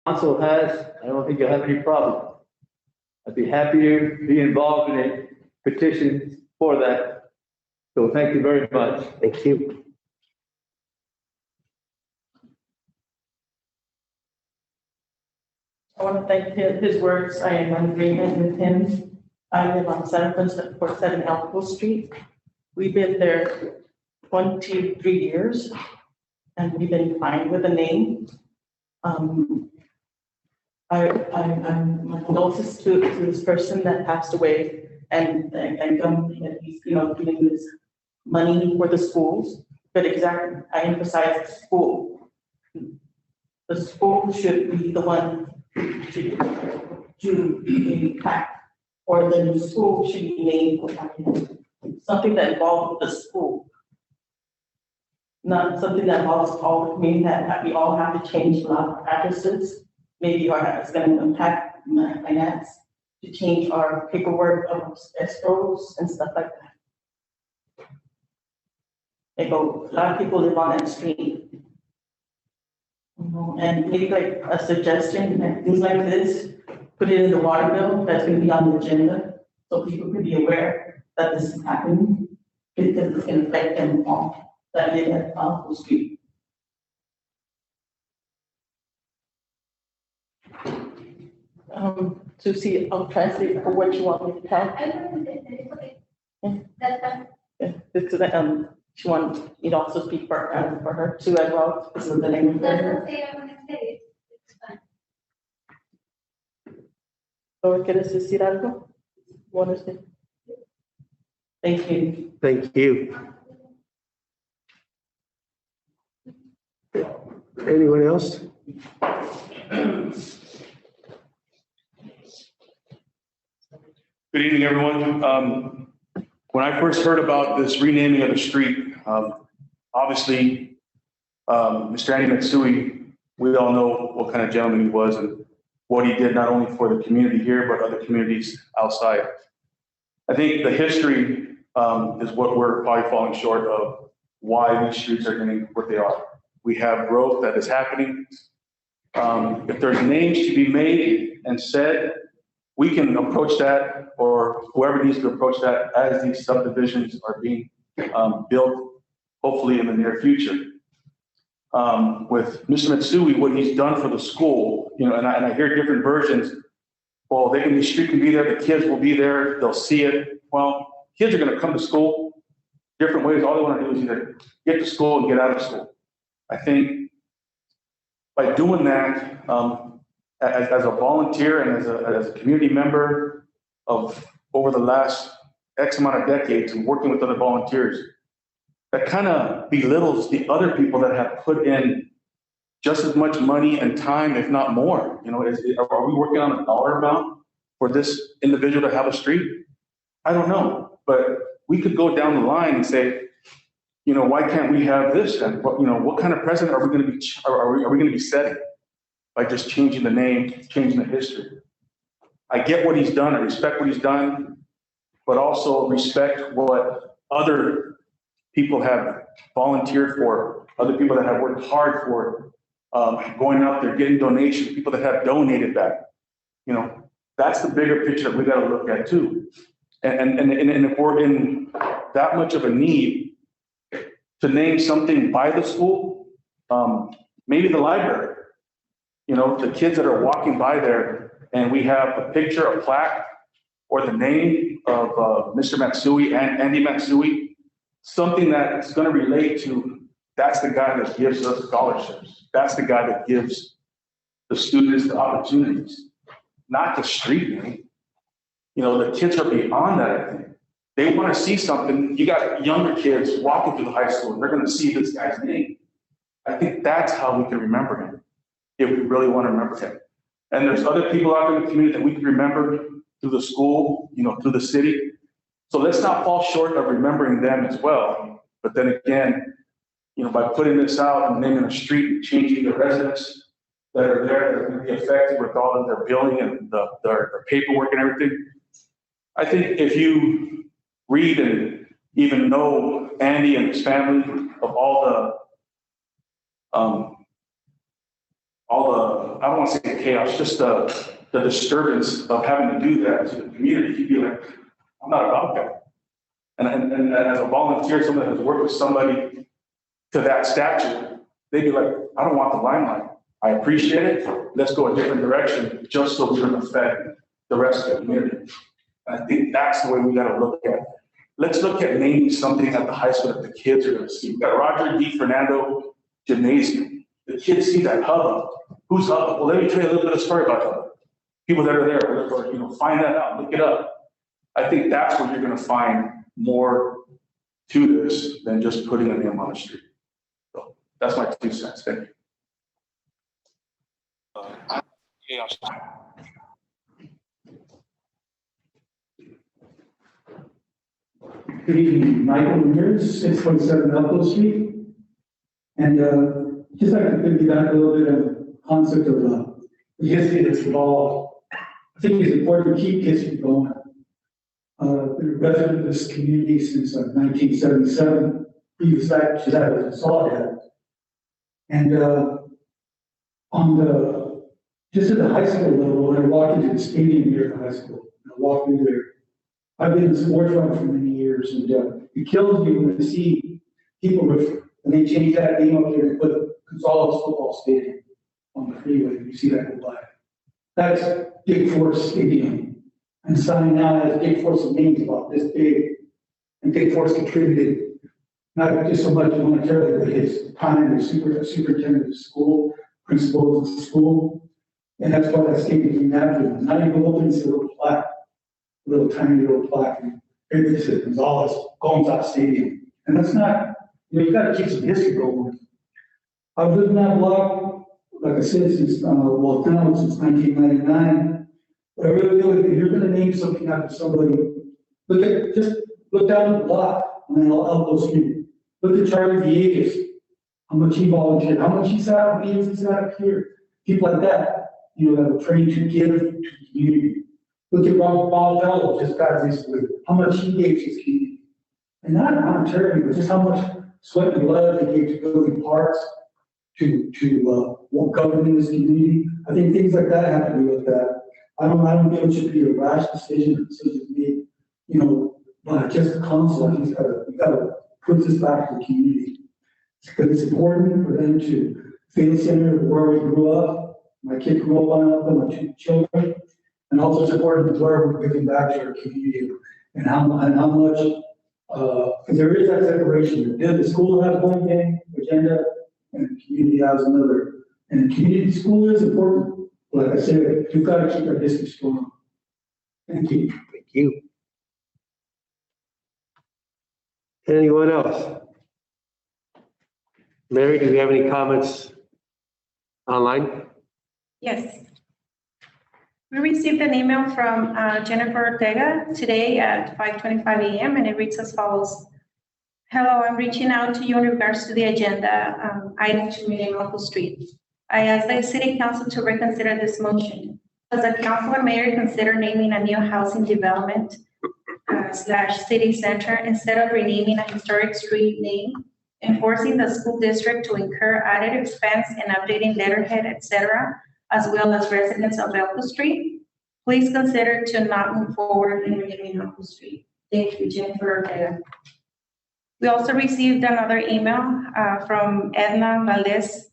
council has, I don't think you'll have any problem. I'd be happy to be involved in a petition for that. So thank you very much. Thank you. I want to thank his words. I am in agreement with him. I live on 747 Elko Street. We've been there 23 years and we've been fine with the name. I'm my condolences to this person that passed away and he's, giving this money for the schools. But exactly, I emphasize school. The school should be the one to impact, or the new school should be named something that involves the school. Not something that involves all the community that we all have to change a lot of practices. Maybe it's going to impact finance to change our paperwork of escrows and stuff like that. A lot of people live on that street. And maybe like a suggestion, and things like this, put it in the water bill that's going to be on the agenda, so people can be aware that this is happening, because it's going to affect them all that live at Elko Street. Susie, I'll translate for what you want me to tell. She wants me to also speak for her too as well. This is the language. ¿Quieres decir algo? Thank you. Thank you. Anyone else? Good evening, everyone. When I first heard about this renaming of the street, obviously, Mr. Andy Matsui, we all know what kind of gentleman he was and what he did not only for the community here, but other communities outside. I think the history is what we're probably falling short of, why these streets are getting what they are. We have growth that is happening. If there's names to be made and said, we can approach that, or whoever needs to approach that as these subdivisions are being built, hopefully in the near future. With Mr. Matsui, what he's done for the school, and I hear different versions. Well, the street can be there, the kids will be there, they'll see it. Well, kids are going to come to school different ways. All they want to do is either get to school and get out of school. I think by doing that, as a volunteer and as a community member of over the last X amount of decades and working with other volunteers, that kind of belittles the other people that have put in just as much money and time, if not more. Are we working on a dollar amount for this individual to have a street? I don't know, but we could go down the line and say, why can't we have this? And what kind of precedent are we going to be setting by just changing the name, changing the history? I get what he's done, I respect what he's done, but also respect what other people have volunteered for, other people that have worked hard for, going out there, getting donations, people that have donated back. That's the bigger picture that we got to look at too. And if we're in that much of a need to name something by the school, maybe the library. The kids that are walking by there and we have a picture, a plaque, or the name of Mr. Matsui and Andy Matsui, something that's going to relate to, that's the guy that gives us scholarships. That's the guy that gives the students the opportunities, not the street name. The kids are beyond that, I think. They want to see something. You got younger kids walking through the high school and they're going to see this guy's name. I think that's how we can remember him, if we really want to remember him. And there's other people out in the community that we can remember through the school, through the city. So let's not fall short of remembering them as well. But then again, by putting this out and naming a street and changing the residents that are there, that are going to be affected with all of their billing and their paperwork and everything. I think if you read and even know Andy and his family, of all the all the, I don't want to say chaos, just the disturbance of having to do that to the community, you'd be like, I'm not about that. And as a volunteer, someone that has worked with somebody to that stature, they'd be like, I don't want the limelight. I appreciate it. Let's go a different direction just so we don't affect the rest of the community. And I think that's the way we got to look at it. Let's look at naming something at the high school that the kids are going to see. We've got Roger D. Fernando Gymnasium. The kids see that hubbub. Who's hubbub? Well, let me tell you a little bit of story about hubbub. People that are there, or, find that out, look it up. I think that's where you're going to find more to this than just putting a name on the street. So that's my 2 cents. Thank you. Good evening, Michael Ramirez, 627 Elko Street. And just like to piggyback a little bit on the concept of the history that's involved. I think it's important to keep history going. Been a resident of this community since 1977, previous back to that was in Soledad. And just at the high school level, when I walk into the stadium here at the high school, and I walk through there, I've been in sports run for many years, and it kills me when I see people when they change that name up there and put Gonzalez Football Stadium on the freeway, you see that go by. That's Dick Force Stadium. And signing now has Dick Force's names about this big. And Dick Force contributed not just so much monetarily, but his time as superintendent of the school, principal of the school. And that's why that stadium is named. Not even open, it's a little plaque, a little tiny little plaque. And it says Gonzalez Gonzalez Stadium. And that's not, you got to keep some history going. I've lived in that block, like I said, since, now since 1999. But I really feel like if you're going to name something after somebody, just look down the block on Elko Street. Look at Charlie Villegas, how much he volunteered, how much he sat up here. People like that, that were trained to give to the community. Look at Robert Baldwin, just got recently, how much he gave to his community. And not monetarily, but just how much sweat and blood they gave to building parks, to governing this community. I think things like that have to be looked at. I don't think it should be a rash decision made, by just the council. I think we gotta put this back to the community. Because it's important for them to feel the center of where we grew up. My kid grew up on my 2 children. And also it's important to where we're giving back to our community and how much, because there is that separation. The school has one thing, agenda, and the community has another. And the community school is important. Like I said, we've got to keep our district strong. Thank you. Thank you. Anyone else? Mary, do you have any comments online? Yes. We received an email from Jennifer Ortega today at 5:25 a.m. and it reads as follows. Hello, I'm reaching out to you in regards to the agenda item to rename Elko Street. I ask the City Council to reconsider this motion. Does the council and mayor consider naming a new housing development / city center instead of renaming a historic street name, enforcing the school district to incur added expense in updating letterhead, etc., as well as residents of Elko Street? Please consider to not move forward in renaming Elko Street. Thank you, Jennifer Ortega. We also received another email from Edna Valdez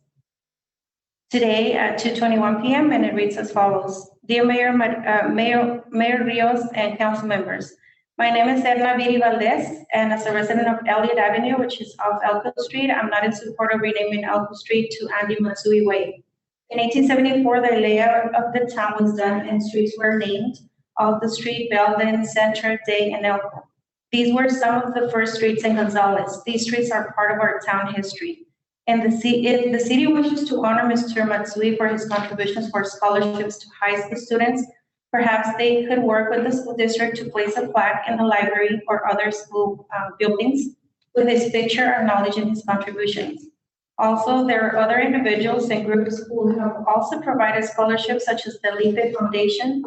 today at 2:21 p.m. and it reads as follows. Dear Mayor Rios and council members, my name is Edna Viri Valdez, and as a resident of Elliott Avenue, which is off Elko Street, I'm not in support of renaming Elko Street to Andy Matsui Way. In 1874, the layout of the town was done and streets were named Alta Street, Belden, Center, Day, and Elko. These were some of the first streets in Gonzales. These streets are part of our town history. And if the city wishes to honor Mr. Matsui for his contributions for scholarships to high school students, perhaps they could work with the school district to place a plaque in the library or other school buildings with his picture acknowledging his contributions. Also, there are other individuals and groups who have also provided scholarships, such as the Lipe Foundation,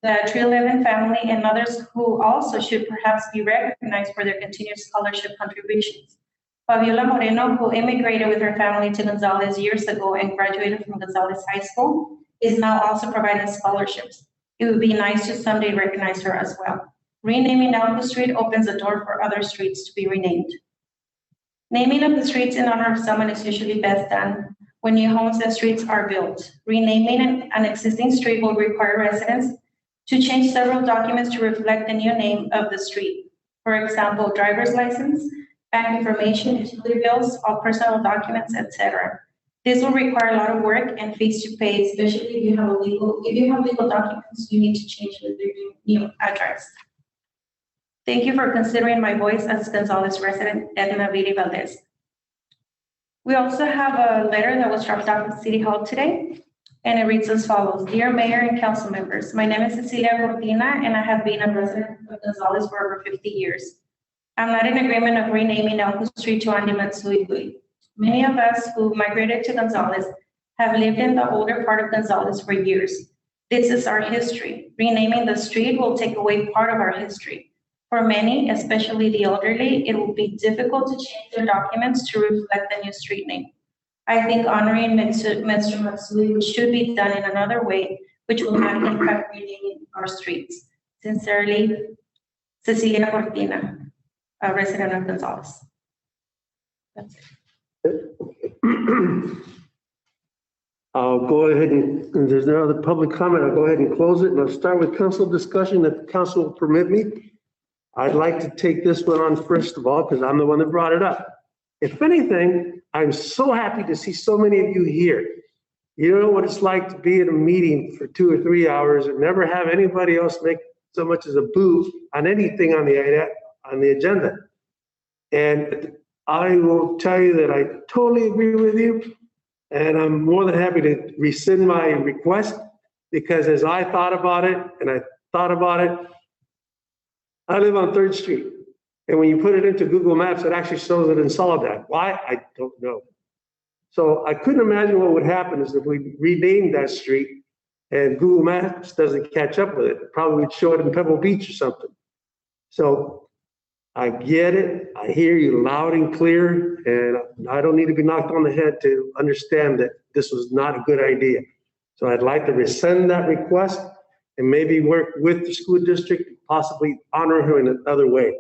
the Tree 11 family, and others who also should perhaps be recognized for their continued scholarship contributions. Fabiola Moreno, who immigrated with her family to Gonzales years ago and graduated from Gonzales High School, is now also providing scholarships. It would be nice to someday recognize her as well. Renaming Elko Street opens the door for other streets to be renamed. Naming of the streets in honor of someone is usually best done when new homes and streets are built. Renaming an existing street will require residents to change several documents to reflect the new name of the street. For example, driver's license, bank information, utility bills, all personal documents, etc. This will require a lot of work and fees to pay, especially if you have legal documents you need to change with your new address. Thank you for considering my voice as Gonzales resident, Edna Viri Valdez. We also have a letter that was dropped off at City Hall today, and it reads as follows. Dear Mayor and Council members, my name is Cecilia Cortina, and I have been a resident of Gonzales for over 50 years. I'm not in agreement of renaming Elko Street to Andy Matsui. Many of us who migrated to Gonzales have lived in the older part of Gonzales for years. This is our history. Renaming the street will take away part of our history. For many, especially the elderly, it will be difficult to change their documents to reflect the new street name. I think honoring Mr. Matsui should be done in another way, which will not impact renaming our streets. Sincerely, Cecilia Cortina, a resident of Gonzales. That's it. I'll go ahead and there's no other public comment. I'll go ahead and close it, and I'll start with council discussion if the council will permit me. I'd like to take this one on first of all, because I'm the one that brought it up. If anything, I'm so happy to see so many of you here. You know what it's like to be in a meeting for 2 or 3 hours and never have anybody else make so much as a boo on anything on the agenda. And I will tell you that I totally agree with you, and I'm more than happy to rescind my request, because as I thought about it, I live on 3rd Street. And when you put it into Google Maps, it actually shows it in Soledad. Why? I don't know. So I couldn't imagine what would happen is if we renamed that street and Google Maps doesn't catch up with it. It probably would show it in Pebble Beach or something. So I get it. I hear you loud and clear, and I don't need to be knocked on the head to understand that this was not a good idea. So I'd like to rescind that request and maybe work with the school district and possibly honor her in another way.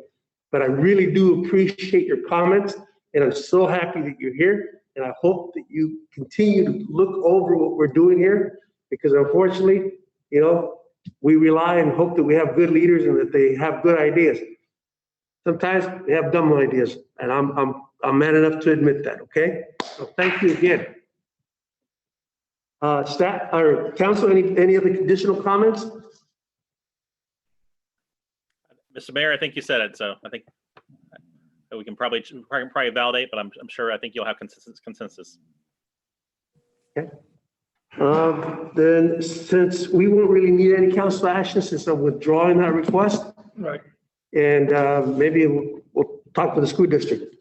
But I really do appreciate your comments, and I'm so happy that you're here. And I hope that you continue to look over what we're doing here, because unfortunately, you know, we rely and hope that we have good leaders and that they have good ideas. Sometimes they have dumb ideas, and I'm man enough to admit that. Okay, so thank you again. Staff or council, any other additional comments? Mr. Mayor, I think you said it, so I think we can probably validate, but I'm sure I think you'll have consensus. Okay. Then since we won't really need any council action, since I'm withdrawing that request. Right. And maybe we'll talk with the school district.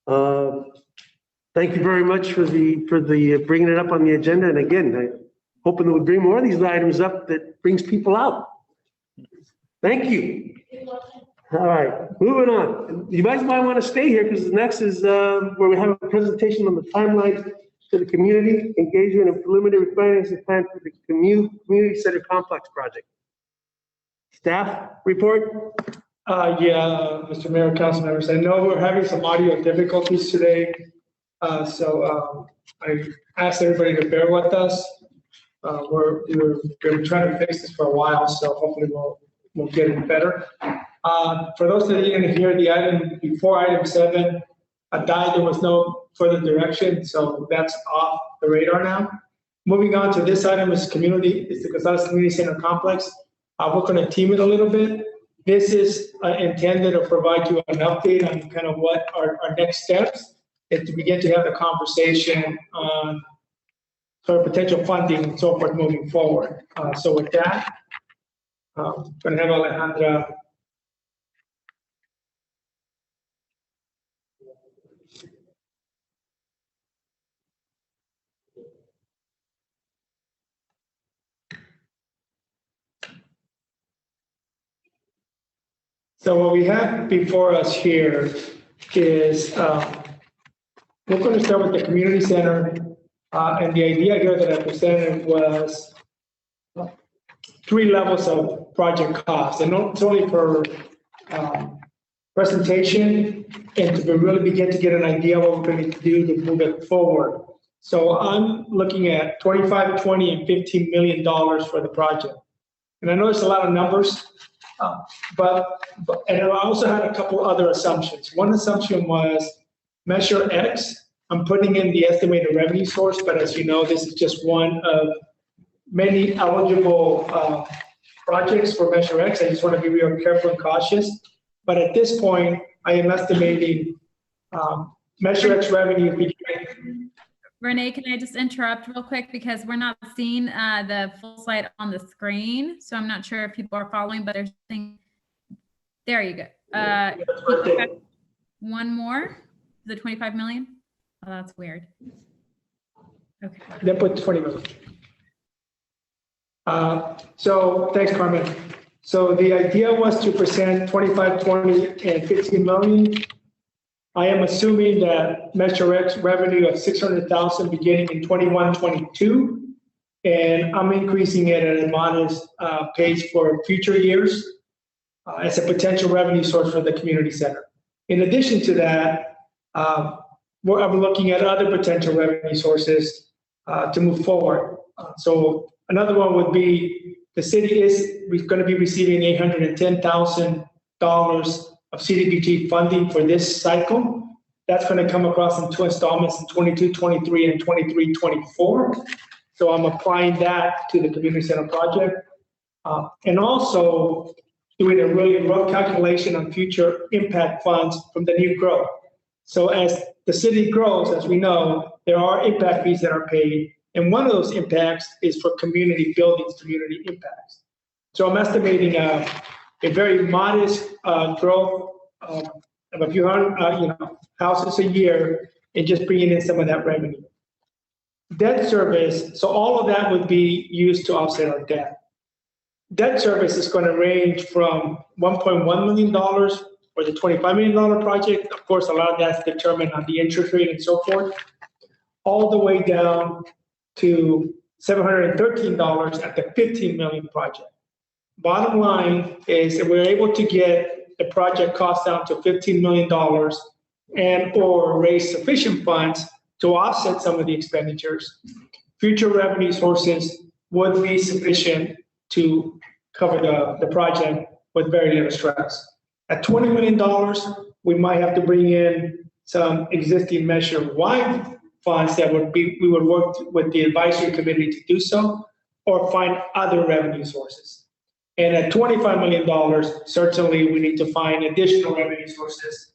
Thank you very much for the bringing it up on the agenda. And again, I'm hoping that we bring more of these items up that brings people out. Thank you. All right, moving on. You guys might want to stay here because the next is where we have a presentation on the timeline to the community engagement and preliminary financing plan for the community center complex project. Staff report. Yeah, Mr. Mayor, council members, I know we're having some audio difficulties today. So I asked everybody to bear with us. We've been trying to fix this for a while, so hopefully we'll get it better. For those that didn't hear the item before, item 7, died, there was no further direction, so that's off the radar now. Moving on to this item is the Gonzales Community Center Complex. We're going to team it a little bit. This is intended to provide you an update on kind of what our next steps is to begin to have the conversation on sort of potential funding and so forth moving forward. So with that, I'm going to have Alejandra. So what we have before us here is we're going to start with the community center. And the idea here that I presented was 3 levels of project cost, and not only for presentation and to really begin to get an idea of what we're going to do to move it forward. So I'm looking at 25, 20, and $15 million for the project. And I know there's a lot of numbers, and I also had a couple other assumptions. One assumption was Measure X. I'm putting in the estimated revenue source, but as you know, this is just one of many eligible projects for Measure X. I just want to be real careful and cautious. But at this point, I am estimating Measure X revenue between. Renee, can I just interrupt real quick because we're not seeing the full slide on the screen. So I'm not sure if people are following, but there's something. There you go. One more, the 25 million. Oh, that's weird. Okay. Then put 20 million. So thanks, Carmen. So the idea was to present 25, 20, and 15 million. I am assuming that Measure X revenue of 600,000 beginning in 21, 22, and I'm increasing it at a modest pace for future years as a potential revenue source for the community center. In addition to that, I'm looking at other potential revenue sources to move forward. So another one would be the city is going to be receiving $810,000 of CDBG funding for this cycle. That's going to come across in 2 installments in 22, 23, and 23, 24. So I'm applying that to the community center project. And also doing a really rough calculation on future impact funds from the new growth. So as the city grows, as we know, there are impact fees that are paid. And one of those impacts is for community buildings, community impacts. So I'm estimating a very modest growth of a few hundred houses a year and just bringing in some of that revenue. Debt service, so all of that would be used to offset our debt. Debt service is going to range from $1.1 million for the $25 million project. Of course, a lot of that's determined on the interest rate and so forth, all the way down to $713 at the $15 million project. Bottom line is that we're able to get the project cost down to $15 million and or raise sufficient funds to offset some of the expenditures. Future revenue sources would be sufficient to cover the project with very little stress. At $20 million, we might have to bring in some existing measure-wide funds that we would work with the advisory committee to do so, or find other revenue sources. And at $25 million, certainly we need to find additional revenue sources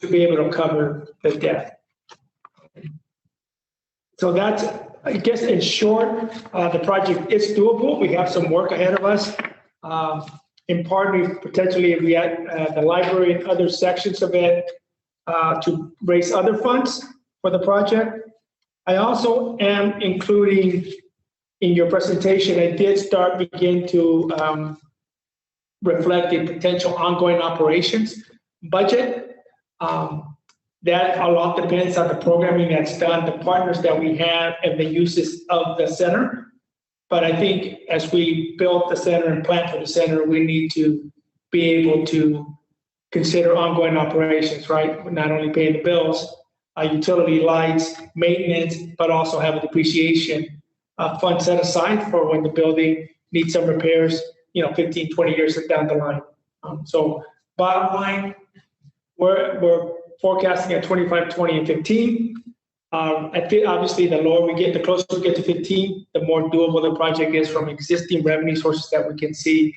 to be able to cover the debt. So that's, I guess in short, the project is doable. We have some work ahead of us. In part, we potentially we at the library and other sections of it to raise other funds for the project. I also am including in your presentation, I did begin to reflect the potential ongoing operations budget. That a lot depends on the programming that's done, the partners that we have, and the uses of the center. But I think as we build the center and plan for the center, we need to be able to consider ongoing operations, right? Not only paying the bills, utility, lights, maintenance, but also have a depreciation fund set aside for when the building needs some repairs, 15, 20 years down the line. So bottom line, we're forecasting at 25, 20, and 15. Obviously, the lower we get, the closer we get to 15, the more doable the project is from existing revenue sources that we can see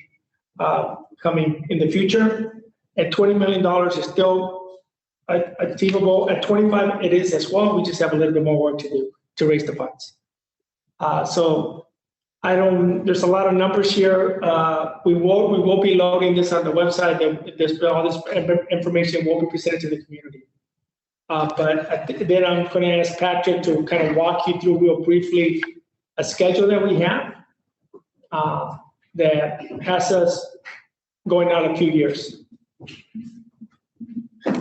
coming in the future. At $20 million is still achievable. At 25, it is as well. We just have a little bit more work to do to raise the funds. So there's a lot of numbers here. We will be loading this on the website. All this information will be presented to the community. But then I'm going to ask Patrick to kind of walk you through real briefly a schedule that we have that has us going out a few years.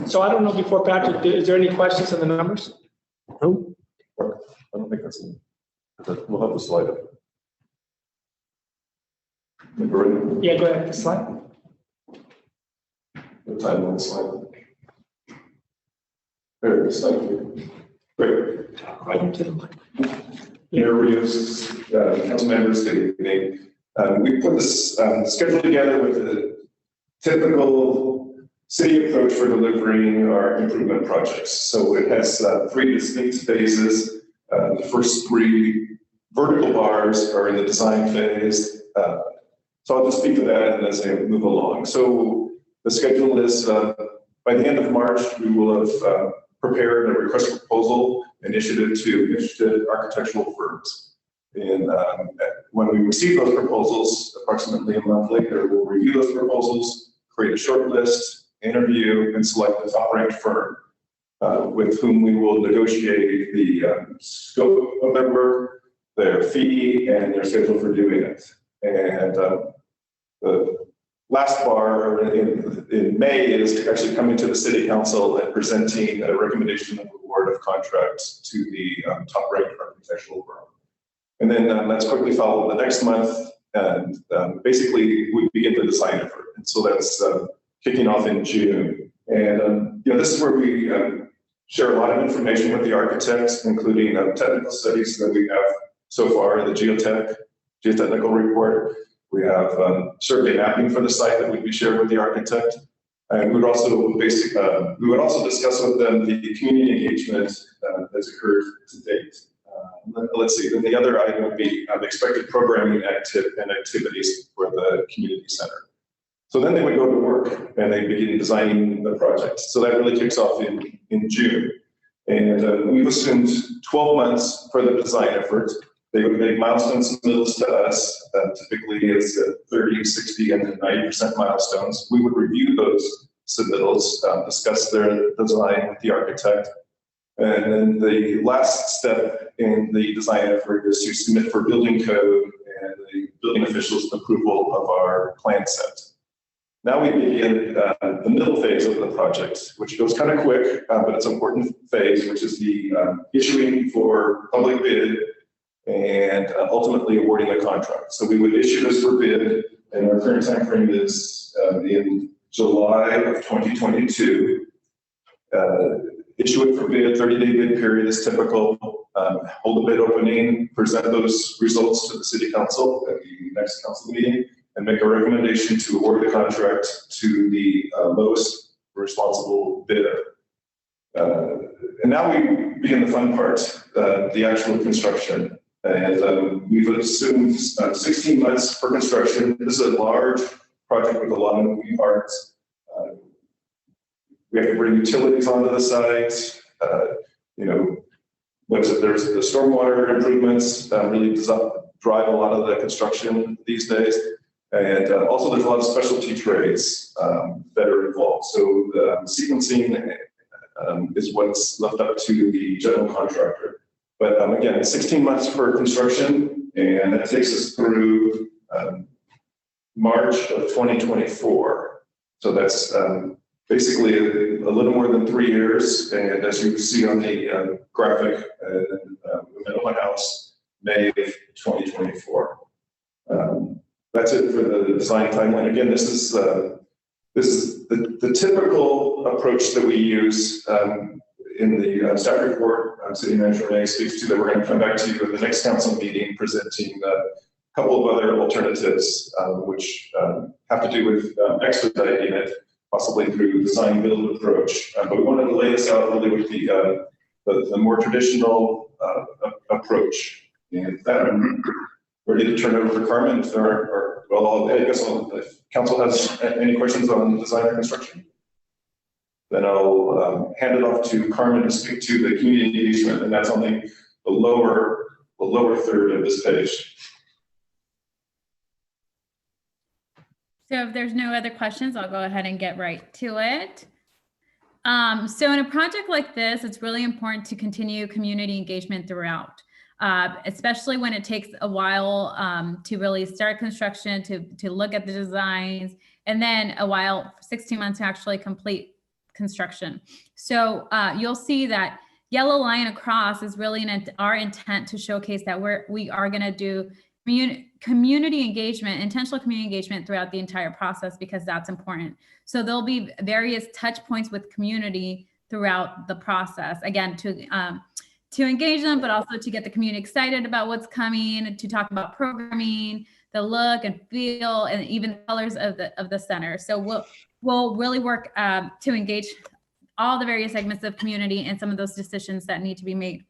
So I don't know, before Patrick, is there any questions on the numbers? No? I don't think that's, we'll have the slide up. The Yeah, go ahead, the slide. timeline slide. There it is, thank you. Great. Right into the mic. Mayor Rios, council members, good evening. We put this schedule together with the typical city approach for delivering our improvement projects. So it has 3 distinct phases. The first 3 vertical bars are in the design phase. So I'll just speak to that as I move along. So the schedule is by the end of March, we will have prepared a request for proposal initiative to interested architectural firms. And when we receive those proposals, approximately a month later, we'll review those proposals, create a short list, interview, and select the top-ranked firm with whom we will negotiate the scope of their work, their fee, and their schedule for doing it. And the last bar in May is actually coming to the city council and presenting a recommendation of award of contracts to the top-ranked architectural firm. And then that's quickly followed the next month, and basically we begin the design effort. And so that's kicking off in June. And this is where we share a lot of information with the architects, including technical studies that we have so far in the geotechnical report. We have survey mapping for the site that would be shared with the architect. And we would also discuss with them the community engagement that's occurred to date. Let's see, then the other item would be expected programming and activities for the community center. So then they would go to work and they begin designing the project. So that really kicks off in June. And we've assumed 12 months for the design effort. They would make milestone submittals to us. Typically it's 30, 60, and then 90% milestones. We would review those submittals, discuss their design with the architect. And then the last step in the design effort is to submit for building code and the building officials' approval of our plan set. Now we begin the middle phase of the project, which goes kind of quick, but it's an important phase, which is the issuing for public bid and ultimately awarding a contract. So we would issue this for bid, and our current timeframe is in July of 2022. Issue it for bid, 30-day bid period is typical. Hold a bid opening, present those results to the city council at the next council meeting, and make a recommendation to award the contract to the lowest responsible bidder. And now we begin the fun part, the actual construction. And we've assumed 16 months for construction. This is a large project with a lot of moving parts. We have to bring utilities onto the site. There's the stormwater improvements really drive a lot of the construction these days. And also there's a lot of specialty trades that are involved. So the sequencing is what's left up to the general contractor. But again, 16 months for construction, and that takes us through March of 2024. So that's basically a little more than 3 years. And as you see on the graphic, the middle of the house, May of 2024. That's it for the design timeline. Again, this is the typical approach that we use in the staff report. City Manager May speaks to that. We're going to come back to you at the next council meeting presenting a couple of other alternatives, which have to do with expediting it, possibly through design build approach. But we wanted to lay this out really with the more traditional approach. And that I'm ready to turn it over to Carmen if council has any questions on design or construction. Then I'll hand it off to Carmen to speak to the community engagement, and that's only the lower third of this page. So if there's no other questions, I'll go ahead and get right to it. So in a project like this, it's really important to continue community engagement throughout, especially when it takes a while to really start construction, to look at the designs, and then a while, 16 months to actually complete construction. So you'll see that yellow line across is really our intent to showcase that we are going to do community engagement, intentional community engagement throughout the entire process, because that's important. So there'll be various touch points with community throughout the process, again, to engage them, but also to get the community excited about what's coming, to talk about programming, the look and feel, and even the colors of the center. So we'll really work to engage all the various segments of community and some of those decisions that need to be made.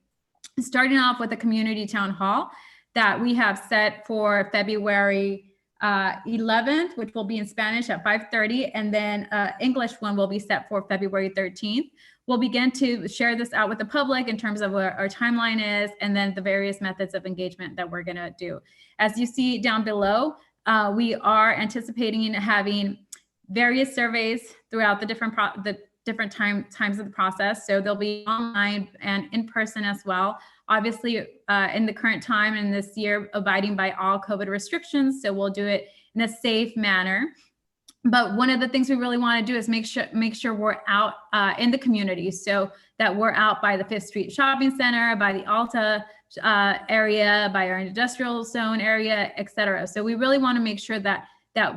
Starting off with the community town hall that we have set for February 11th, which will be in Spanish at 5:30, and then English one will be set for February 13th. We'll begin to share this out with the public in terms of what our timeline is, and then the various methods of engagement that we're going to do. As you see down below, we are anticipating having various surveys throughout the different times of the process. So they'll be online and in person as well. Obviously, in the current time and this year, abiding by all COVID restrictions. So we'll do it in a safe manner. But one of the things we really want to do is make sure we're out in the community, so that we're out by the 5th Street Shopping Center, by the Alta area, by our industrial zone area, et cetera. So we really want to make sure that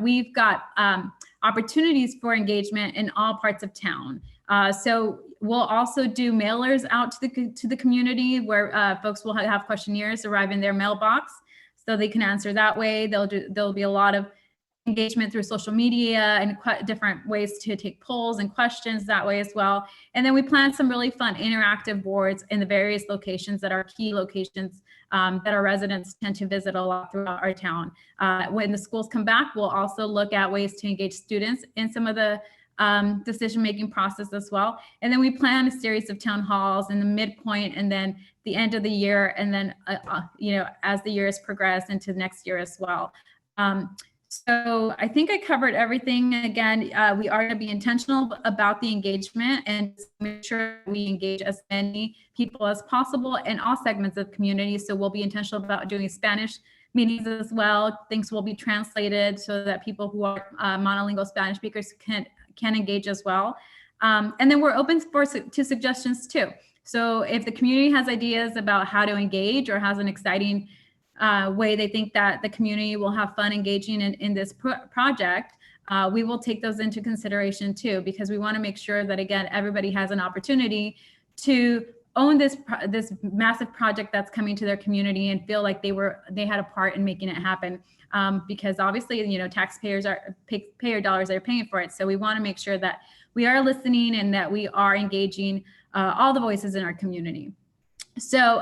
we've got opportunities for engagement in all parts of town. So we'll also do mailers out to the community, where folks will have questionnaires arrive in their mailbox, so they can answer that way. There'll be a lot of engagement through social media and different ways to take polls and questions that way as well. And then we plan some really fun interactive boards in the various locations that are key locations that our residents tend to visit a lot throughout our town. When the schools come back, we'll also look at ways to engage students in some of the decision-making process as well. And then we plan a series of town halls in the midpoint and then the end of the year, and then as the years progress into next year as well. So I think I covered everything. Again, we are to be intentional about the engagement and make sure we engage as many people as possible in all segments of community. So we'll be intentional about doing Spanish meetings as well. Things will be translated so that people who are monolingual Spanish speakers can engage as well. And then we're open to suggestions too. So if the community has ideas about how to engage or has an exciting way they think that the community will have fun engaging in this project, we will take those into consideration too, because we want to make sure that, again, everybody has an opportunity to own this massive project that's coming to their community and feel like they had a part in making it happen. Because obviously, payer dollars are paying for it. So we want to make sure that we are listening and that we are engaging all the voices in our community. So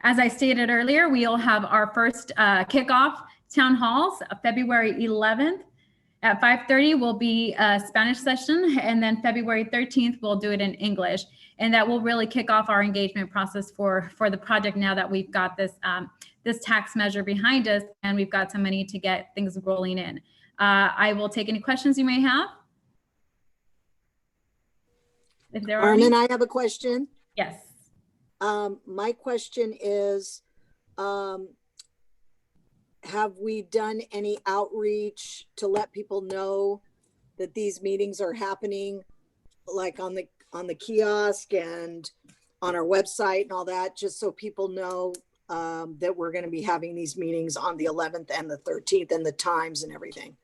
as I stated earlier, we'll have our first kickoff town halls, February 11th at 5:30 will be a Spanish session, and then February 13th we'll do it in English, and that will really kick off our engagement process for the project. Now that we've got this tax measure behind us and we've got some money to get things rolling in. I will take any questions you may have. If there are Carmen, I have a question. Yes. My question is, have we done any outreach to let people know that these meetings are happening, like on the kiosk and on our website and all that, just so people know that we're going to be having these meetings on the 11th and the 13th and the times and everything?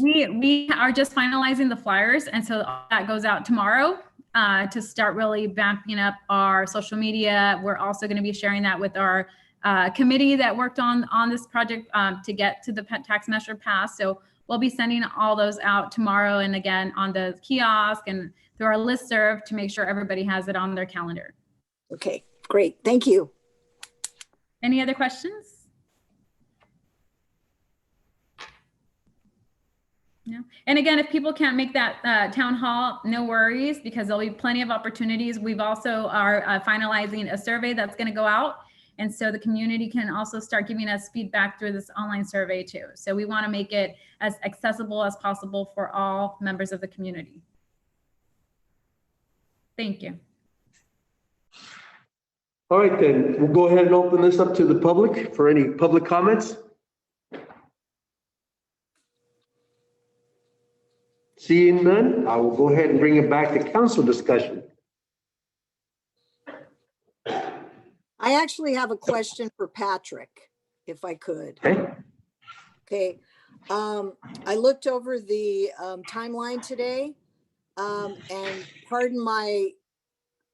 We are just finalizing the flyers, and so that goes out tomorrow to start really vamping up our social media. We're also going to be sharing that with our committee that worked on this project to get to the tax measure passed. So we'll be sending all those out tomorrow, and again on the kiosk and through our listserv to make sure everybody has it on their calendar. Okay, great. Thank you. Any other questions? No. And again, if people can't make that town hall, no worries, because there'll be plenty of opportunities. We've also are finalizing a survey that's going to go out. And so the community can also start giving us feedback through this online survey too. So we want to make it as accessible as possible for all members of the community. Thank you. All right, then we'll go ahead and open this up to the public for any public comments. Seeing none, I will go ahead and bring it back to council discussion. I actually have a question for Patrick, if I could. Okay. Okay. I looked over the timeline today, and pardon my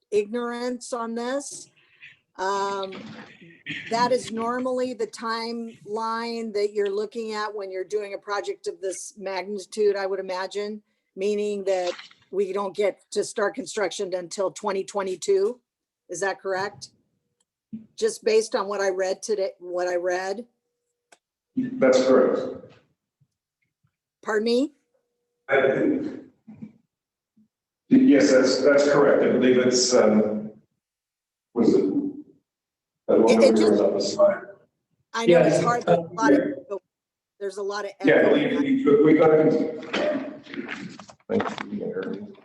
ignorance on this. That is normally the timeline that you're looking at when you're doing a project of this magnitude, I would imagine, meaning that we don't get to start construction until 2022. Is that correct? Just based on what I read today, what I read? That's correct. Pardon me? Yes, that's correct. I believe it's, was it? It just- On the slide. I know it's Yes, hard, there's a lot of. Yeah, I echo. believe we got it. Thank you.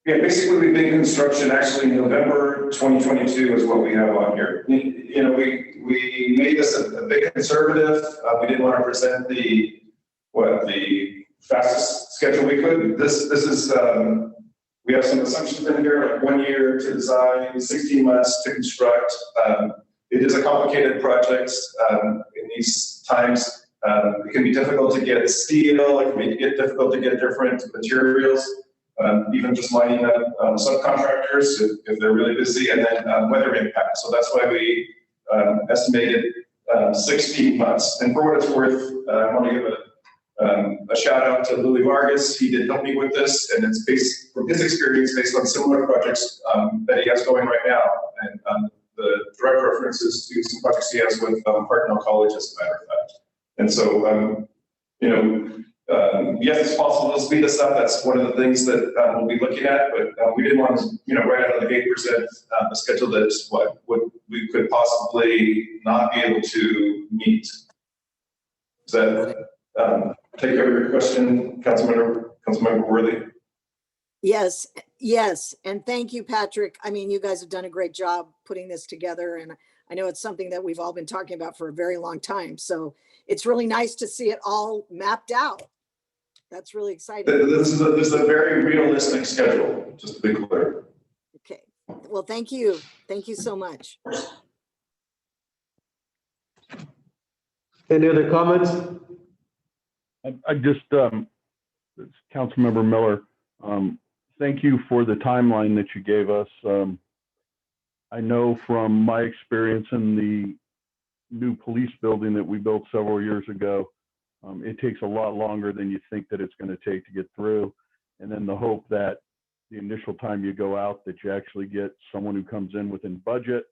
Yeah, basically, we've been in construction actually November 2022 is what we have on here. You know, we made this a bit conservative. We didn't want to present the fastest schedule we could. This is, we have some assumptions in here, like 1 year to design, 16 months to construct. It is a complicated project. In these times, it can be difficult to get steel, it can be difficult to get different materials. Even just lining up subcontractors if they're really busy, and then weather impact. So that's why we estimated 16 months. And for what it's worth, I want to give a shout out to Louis Vargas. He did help me with this, and it's based from his experience based on similar projects that he has going right now. And the direct references to some projects he has with Cardinal College, as a matter of fact. And so, you know, yes, it's possible to speed this up. That's one of the things that we'll be looking at, but we didn't want to, you know, right out of the gate present a schedule that's what we could possibly not be able to meet. Does that take care of your question, Councilmember Worthy? Yes, yes. And thank you, Patrick. I mean, you guys have done a great job putting this together. And I know it's something that we've all been talking about for a very long time. So it's really nice to see it all mapped out. That's really exciting. This is a very realistic schedule, just to be clear. Okay. Well, thank you. Thank you so much. Any other comments? I just, it's Councilmember Miller. Thank you for the timeline that you gave us. I know from my experience in the new police building that we built several years ago, it takes a lot longer than you think that it's going to take to get through. And then the hope that the initial time you go out that you actually get someone who comes in within budget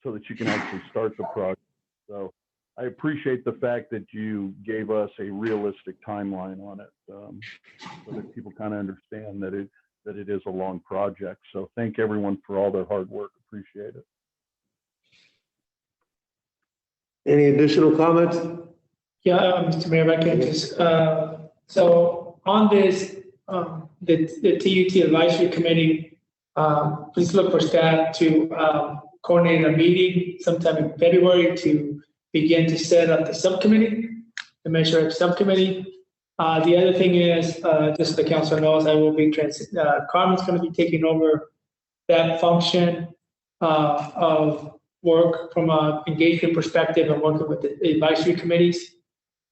so that you can actually start the project. So I appreciate the fact that you gave us a realistic timeline on it, so that people kind of understand that it is a long project. So thank everyone for all their hard work. Appreciate it. Any additional comments? Yeah, Mr. Mayor, if I can just, so on this, the TUT Advisory Committee, please look for staff to coordinate a meeting sometime in February to begin to set up the subcommittee, the Measure X subcommittee. The other thing is, just so the council knows, I will be Carmen's going to be taking over that function of work from an engagement perspective and working with the advisory committees.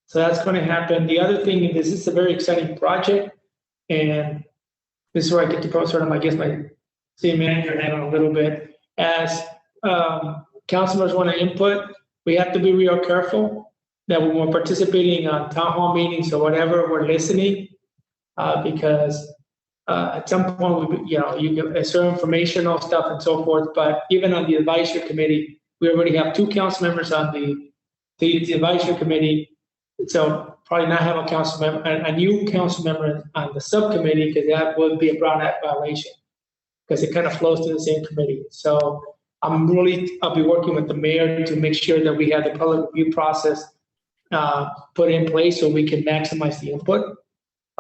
So that's going to happen. The other thing is this is a very exciting project, and this is where I get to sort of, I guess, my city manager hat on a little bit. As councilors want to input, we have to be real careful that when we're participating on town hall meetings or whatever, we're listening, because at some point, you can share informational stuff and so forth. But even on the advisory committee, we already have 2 council members on the advisory committee. So probably not have a new council member on the subcommittee, because that would be a Brown Act violation, because it kind of flows to the same committee. So I'll be working with the mayor to make sure that we have the public review process put in place so we can maximize the input.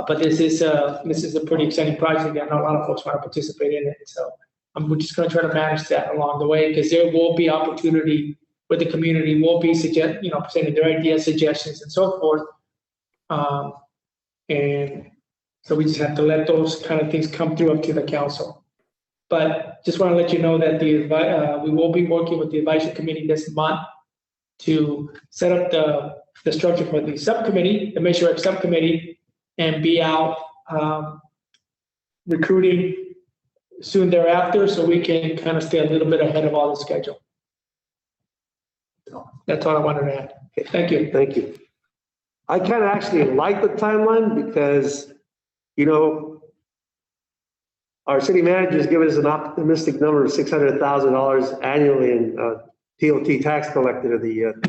But this is a pretty exciting project. I know a lot of folks want to participate in it. So we're just going to try to manage that along the way, because there will be opportunity with the community, will be presenting their ideas, suggestions, and so forth. And so we just have to let those kind of things come through up to the council. But just want to let you know that we will be working with the advisory committee this month to set up the structure for the subcommittee, the Measure X subcommittee, and be out recruiting soon thereafter, so we can kind of stay a little bit ahead of all the schedule. So that's all I wanted to add. Okay, thank you. Thank you. I kind of actually like the timeline because, you know, our city manager has given us an optimistic number of $600,000 annually in TOT tax collected of the year.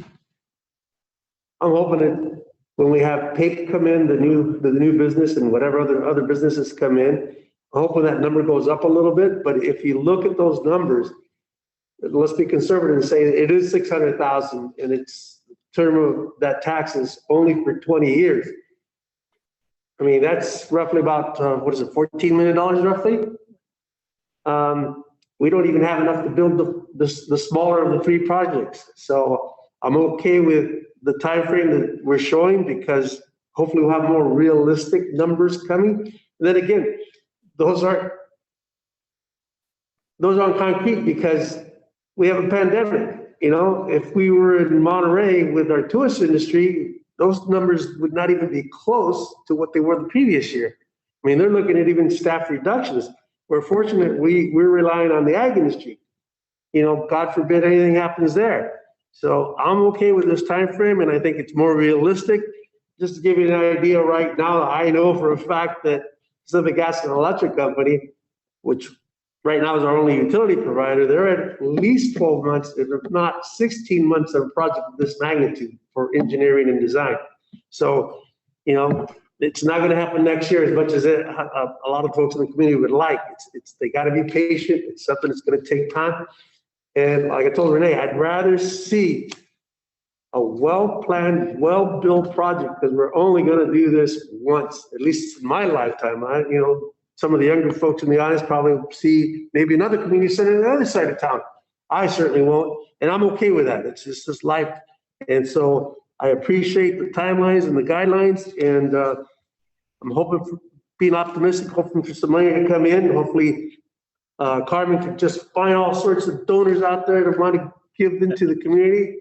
I'm hoping that when we have PAPE come in, the new business and whatever other businesses come in, I'm hoping that number goes up a little bit. But if you look at those numbers, let's be conservative and say it is 600,000 and it's term of that tax is only for 20 years. I mean, that's roughly about, what is it, $14 million roughly? We don't even have enough to build the smaller of the three projects. So I'm okay with the time frame that we're showing because hopefully we'll have more realistic numbers coming. And then again, those aren't concrete because we have a pandemic. You know, if we were in Monterey with our tourist industry, those numbers would not even be close to what they were the previous year. I mean, they're looking at even staff reductions. We're fortunate we're relying on the ag industry. You know, God forbid anything happens there. So I'm okay with this time frame, and I think it's more realistic. Just to give you an idea right now, I know for a fact that Pacific Gas and Electric Company, which right now is our only utility provider, they're at least 12 months, if not 16 months of a project of this magnitude for engineering and design. So, you know, it's not going to happen next year as much as a lot of folks in the community would like. They got to be patient. It's something that's going to take time. And like I told Renee, I'd rather see a well-planned, well-built project because we're only going to do this once, at least in my lifetime. You know, some of the younger folks in the audience probably see maybe another community center on the other side of town. I certainly won't, and I'm okay with that. It's just this life. And so I appreciate the timelines and the guidelines, and I'm hoping for being optimistic, hoping for some money to come in. Hopefully, Carmen can just find all sorts of donors out there that want to give into the community.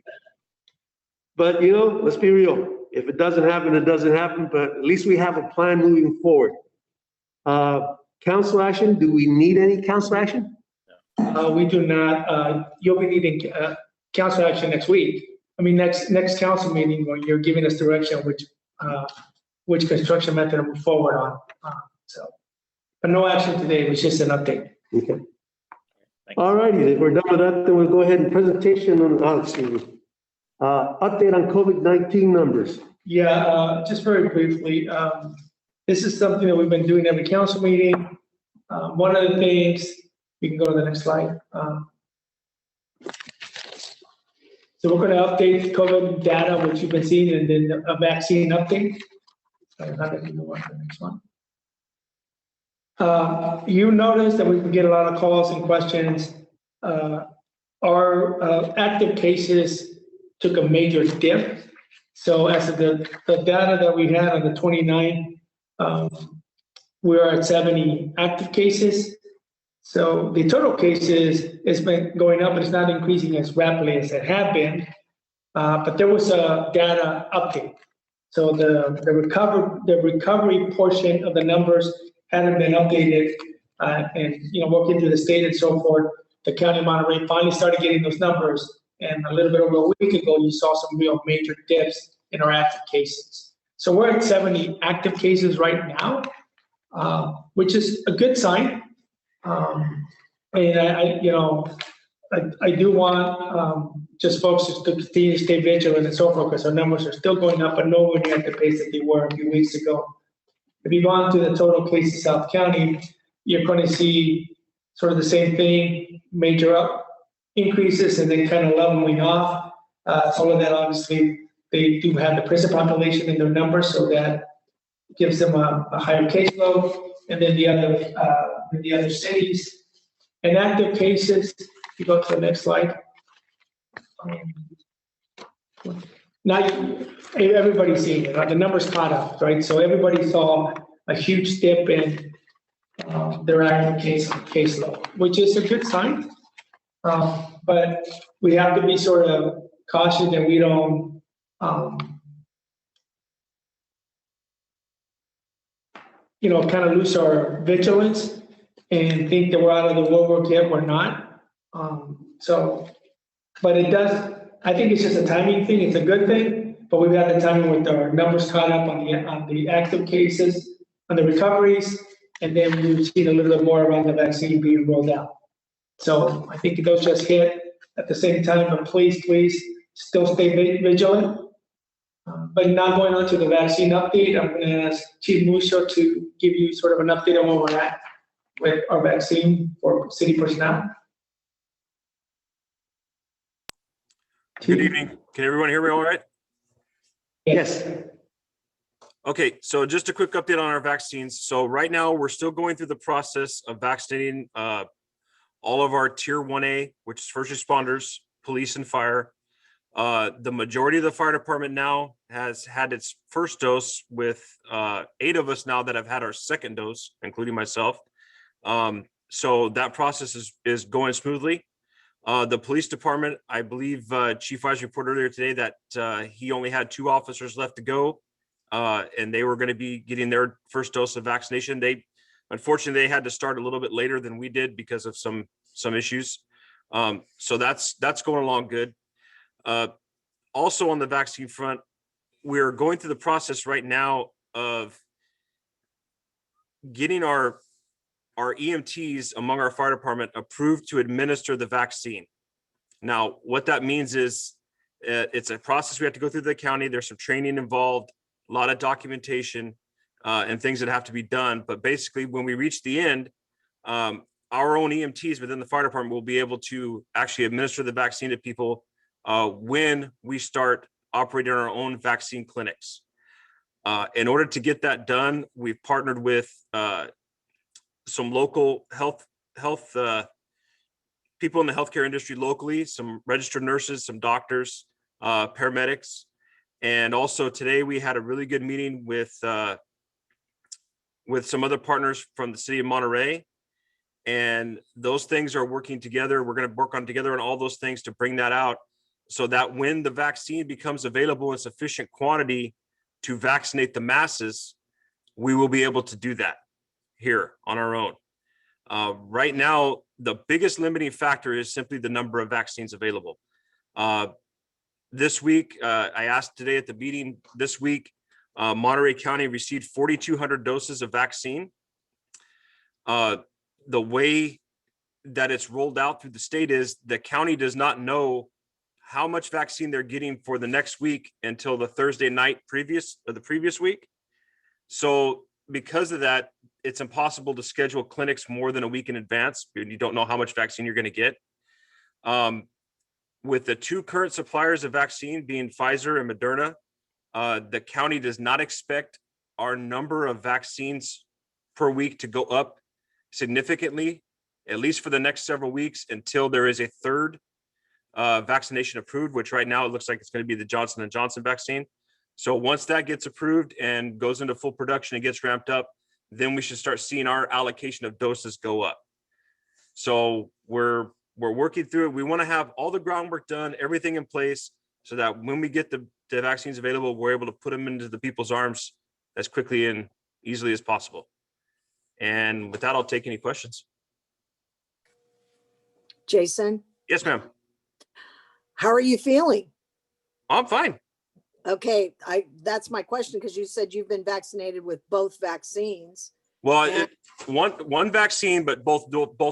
But, you know, let's be real. If it doesn't happen, it doesn't happen, but at least we have a plan moving forward. Council action, do we need any council action? We do not. You'll be needing council action next week. I mean, next council meeting when you're giving us direction which construction method to move forward on. But no action today. It was just an update. Okay. All righty. If we're done with that, then we'll go ahead and presentation on, update on COVID-19 numbers. Yeah, just very briefly. This is something that we've been doing every council meeting. One of the things, you can go to the next slide. So we're going to update COVID data, which you've been seeing, and then a vaccine update. Sorry, not that you go on to the next one. You notice that we can get a lot of calls and questions. Our active cases took a major dip. So as of the data that we had on the 29th, we're at 70 active cases. So the total cases has been going up, but it's not increasing as rapidly as it had been. But there was a data update. So the recovery portion of the numbers hadn't been updated, and working through the state and so forth. The County of Monterey finally started getting those numbers, and a little bit over a week ago, you saw some real major dips in our active cases. So we're at 70 active cases right now, which is a good sign. And I do want just folks to continue to stay vigilant and so forth, because our numbers are still going up, but nowhere near the pace that they were a few weeks ago. If you go on to the total cases in South County, you're going to see sort of the same thing, major increases and then kind of leveling off. All of that, obviously, they do have the prison population in their numbers, so that gives them a higher caseload. And then the other cities. And active cases, if you go to the next slide. not, everybody's seeing it, the numbers caught up, right? So everybody saw a huge dip in their active caseload, which is a good sign. But we have to be sort of cautious that we don't kind of lose our vigilance and think that we're out of the woodwork yet. We're not. But it does, I think it's just a timing thing. It's a good thing, but we've got the timing with our numbers caught up on the active cases, on the recoveries, and then we've seen a little bit more around the vaccine being rolled out. So I think those just hit at the same time, but please still stay vigilant. But now going on to the vaccine update, I'm going to ask Chief Musso to give you sort of an update on where we're at with our vaccine for city personnel. Good evening. Can everyone hear me all right? Yes. Okay, so just a quick update on our vaccines. So right now we're still going through the process of vaccinating all of our tier 1A, which is first responders, police and fire. The majority of the fire department now has had its first dose, with 8 of us now that have had our second dose, including myself. So that process is going smoothly. The police department, I believe Chief Wise reported earlier today that he only had 2 officers left to go, and they were going to be getting their first dose of vaccination. Unfortunately, they had to start a little bit later than we did because of some issues. So that's going along good. Also on the vaccine front, we're going through the process right now of getting our EMTs among our fire department approved to administer the vaccine. Now, what that means is it's a process we have to go through the county. There's some training involved, a lot of documentation, and things that have to be done. But basically, when we reach the end, our own EMTs within the fire department will be able to actually administer the vaccine to people when we start operating our own vaccine clinics. In order to get that done, we've partnered with some local health people in the healthcare industry locally, some registered nurses, some doctors, paramedics. And also today we had a really good meeting with some other partners from the city of Monterey. And those things are working together. We're going to work together on all those things to bring that out, so that when the vaccine becomes available in sufficient quantity to vaccinate the masses, we will be able to do that here on our own. Right now, the biggest limiting factor is simply the number of vaccines available. This week, I asked today at the meeting, this week, Monterey County received 4,200 doses of vaccine. The way that it's rolled out through the state is the county does not know how much vaccine they're getting for the next week until the Thursday night the previous week. So because of that, it's impossible to schedule clinics more than a week in advance. You don't know how much vaccine you're going to get. With the 2 current suppliers of vaccine being Pfizer and Moderna, the county does not expect our number of vaccines per week to go up significantly, at least for the next several weeks, until there is a third vaccination approved, which right now it looks like it's going to be the Johnson & Johnson vaccine. So once that gets approved and goes into full production and gets ramped up, then we should start seeing our allocation of doses go up. So we're working through it. We want to have all the groundwork done, everything in place, so that when we get the vaccines available, we're able to put them into the people's arms as quickly and easily as possible. And with that, I'll take any questions. Jason? Yes, ma'am. How are you feeling? I'm fine. Okay, that's my question, because you said you've been vaccinated with both vaccines. Well, one vaccine, but both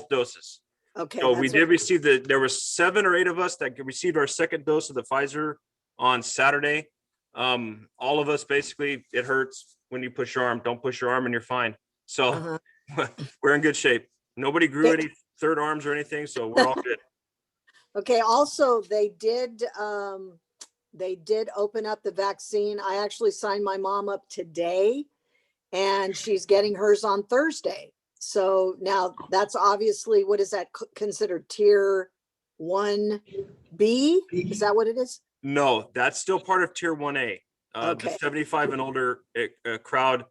doses. Okay. So we did receive there were 7 or 8 of us that received our second dose of the Pfizer on Saturday. All of us, basically, it hurts when you push your arm. Don't push your arm and you're fine. So we're in good shape. Nobody grew any third arms or anything, so we're all good. Okay. Also, they did open up the vaccine. I actually signed my mom up today, and she's getting hers on Thursday. So now that's obviously, what is that considered, tier 1B? Is that what it is? No, that's still part of tier 1A. The Okay. 75 and older crowd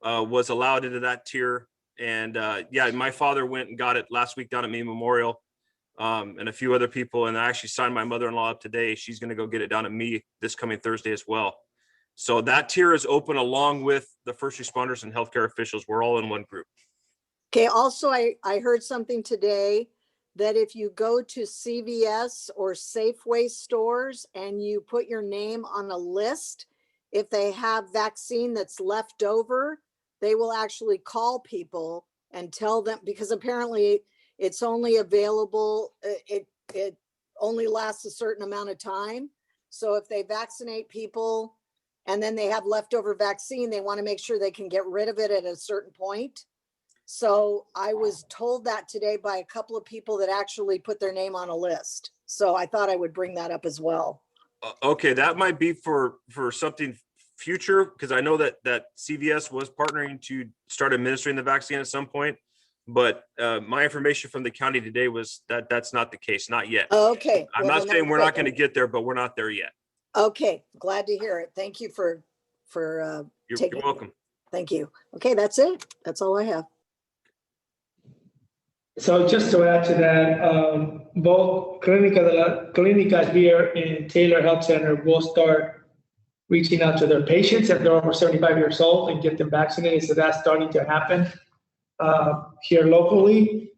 was allowed into that tier. And yeah, my father went and got it last week down at Maine Memorial, and a few other people. And I actually signed my mother-in-law up today. She's going to go get it down at me this coming Thursday as well. So that tier is open along with the first responders and healthcare officials. We're all in one group. Okay, also, I heard something today that if you go to CVS or Safeway stores and you put your name on a list, if they have vaccine that's left over, they will actually call people and tell them, because apparently it's only available, it only lasts a certain amount of time. So if they vaccinate people and then they have leftover vaccine, they want to make sure they can get rid of it at a certain point. So I was told that today by a couple of people that actually put their name on a list. So I thought I would bring that up as well. Okay, that might be for something future, because I know that CVS was partnering to start administering the vaccine at some point. But my information from the county today was that that's not the case, not yet. Okay. I'm well, not then saying that's we're good. not going to get there, but we're not there yet. Okay, glad to hear it. Thank you for You're taking. welcome. Thank you. Okay, that's it. That's all I have. So just to add to that, both Clinica here in Taylor Health Center will start reaching out to their patients if they're over 75 years old and get them vaccinated. So that's starting to happen here locally.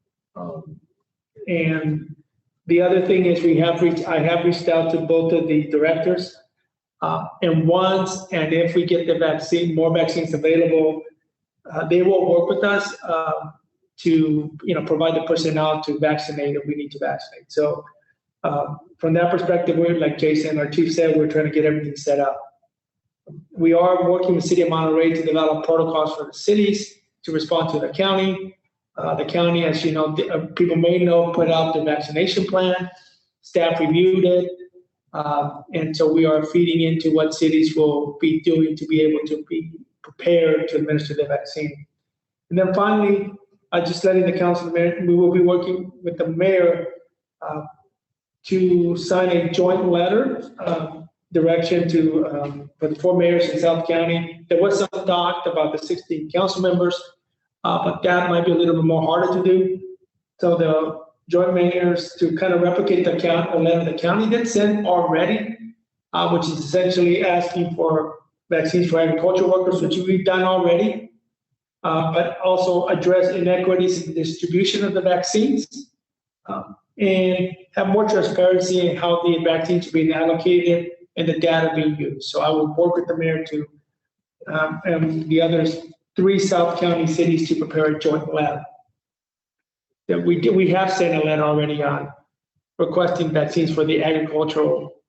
And the other thing is I have reached out to both of the directors. And once, and if we get the vaccine, more vaccines available, they will work with us to provide the personnel to vaccinate if we need to vaccinate. So from that perspective, we're, like Jason, our chief said, we're trying to get everything set up. We are working with the city of Monterey to develop protocols for the cities to respond to the county. The county, as you know, people may know, put out the vaccination plan. Staff reviewed it. And so we are feeding into what cities will be doing to be able to be prepared to administer the vaccine. And then finally, just letting the council, we will be working with the mayor to sign a joint letter direction to for the 4 mayors in South County. There was some talk about the 16 council members, but that might be a little bit more harder to do. So the joint mayors to kind of replicate the letter the county did send already, which is essentially asking for vaccines for agricultural workers, which we've done already, but also address inequities in the distribution of the vaccines, and have more transparency in how the vaccines are being allocated and the data being used. So I will work with the mayor to and the other 3 South County cities to prepare a joint letter. That we have sent a letter already on requesting vaccines for the agricultural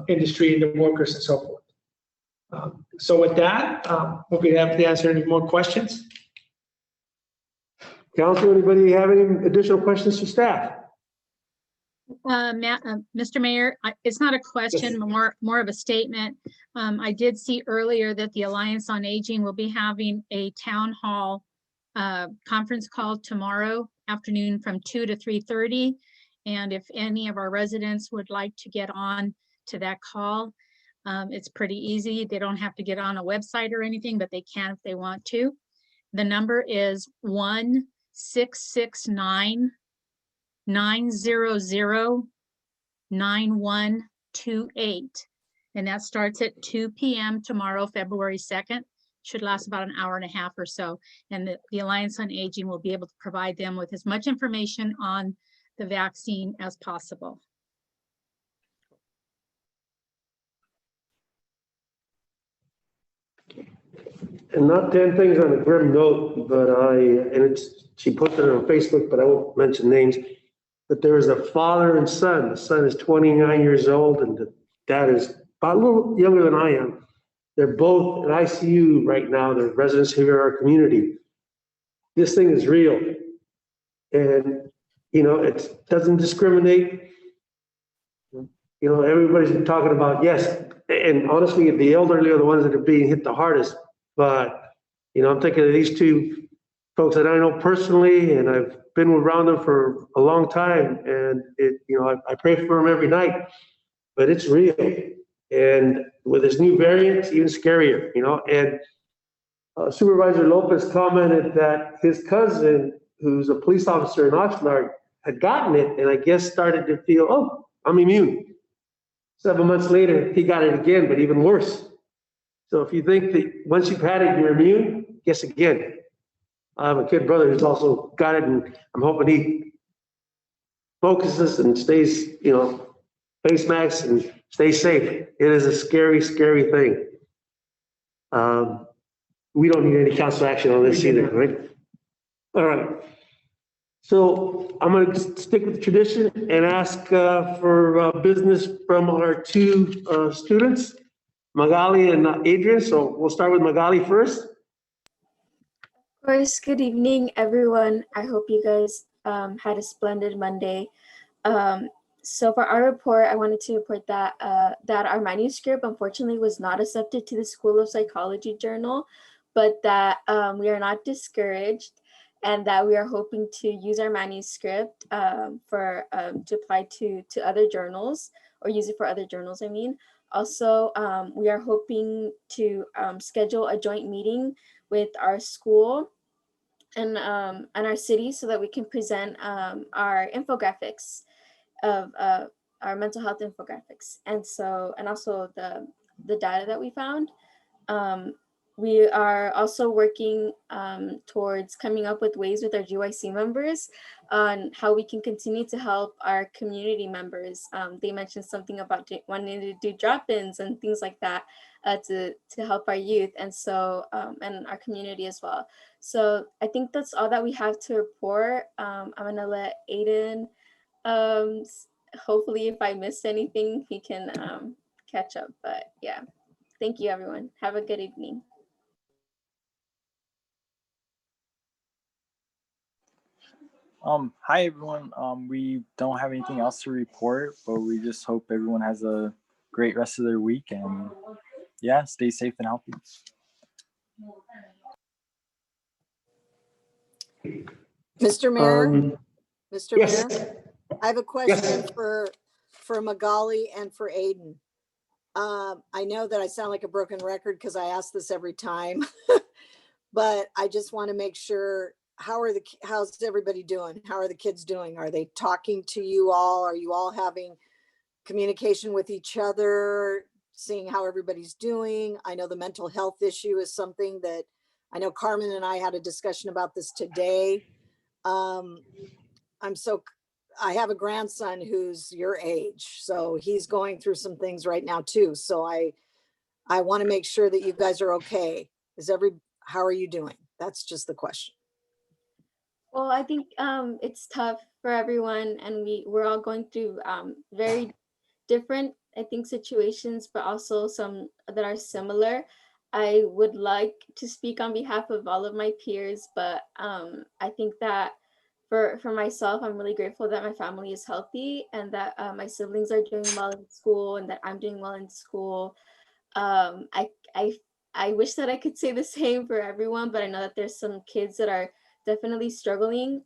industry and the workers and so forth. So with that, we'll be happy to answer any more questions. Council, anybody have any additional questions for staff? Mr. Mayor, it's not a question, more of a statement. I did see earlier that the Alliance on Aging will be having a town hall conference call tomorrow afternoon from 2 to 3:30. And if any of our residents would like to get on to that call, it's pretty easy. They don't have to get on a website or anything, but they can if they want to. The number is 1-669-900-9128. And that starts at 2 p.m. tomorrow, February 2nd. Should last about an hour and a half or so. And the Alliance on Aging will be able to provide them with as much information on the vaccine as possible. And not to end things on a grim note, but she put it on Facebook, but I won't mention names. But there is a father and son. The son is 29 years old and the dad is about a little younger than I am. They're both in ICU right now. They're residents here in our community. This thing is real. And, it doesn't discriminate. Everybody's been talking about, yes, and honestly, the elderly are the ones that are being hit the hardest. But, I'm thinking of these 2 folks that I know personally, and I've been around them for a long time. And I pray for them every night. but it's real. And with this new variant, it's even scarier, you know, and Supervisor Lopez commented that his cousin, who's a police officer in Oxnard, had gotten it and I guess started to feel, oh, I'm immune. 7 months later, he got it again, but even worse. So if you think that once you've had it, you're immune, guess again. I have a kid brother who's also got it, and I'm hoping he focuses and stays, you know, face masks and stays safe. It is a scary, scary thing. We don't need any council action on this either, right? All right. So I'm going to stick with the tradition and ask for business from our two students, Magali and Adrian. So we'll start with Magali first. Of course, good evening, everyone. I hope you guys had a splendid Monday. So for our report, I wanted to report that that our manuscript unfortunately was not accepted to the School of Psychology Journal, but that we are not discouraged and that we are hoping to use our manuscript for to apply to other journals or use it for other journals, I mean. Also, we are hoping to schedule a joint meeting with our school and our city so that we can present our infographics of our mental health infographics. And so, and also the data that we found. We are also working towards coming up with ways with our GYC members on how we can continue to help our community members. They mentioned something about wanting to do drop-ins and things like that to help our youth and so and our community as well. So I think that's all that we have to report. I'm gonna let Aiden, hopefully if I missed anything, he can catch up, but yeah. Thank you, everyone. Have a good evening. Hi everyone. We don't have anything else to report, but we just hope everyone has a great rest of their week and yeah, stay safe and healthy. Mr. Mayor, Mr. Yes. Mayor, I have a question for Magali and for Aiden. I know that I sound like a broken record because I ask this every time, but I just want to make sure, how's everybody doing? How are the kids doing? Are they talking to you all? Are you all having communication with each other, seeing how everybody's doing? I know the mental health issue is something that I know Carmen and I had a discussion about this today. I have a grandson who's your age, so he's going through some things right now too. So I want to make sure that you guys are okay. How are you doing? That's just the question. Well, I think it's tough for everyone, and we're all going through very different, I think, situations, but also some that are similar. I would like to speak on behalf of all of my peers, but I think that for myself, I'm really grateful that my family is healthy and that my siblings are doing well in school and that I'm doing well in school. I wish that I could say the same for everyone, but I know that there's some kids that are definitely struggling,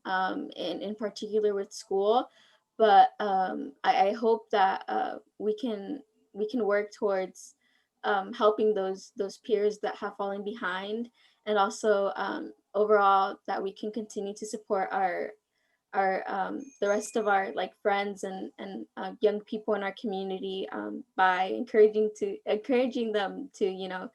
in particular with school. But I hope that we can work towards helping those peers that have fallen behind, and also overall that we can continue to support our the rest of our friends and young people in our community by encouraging them to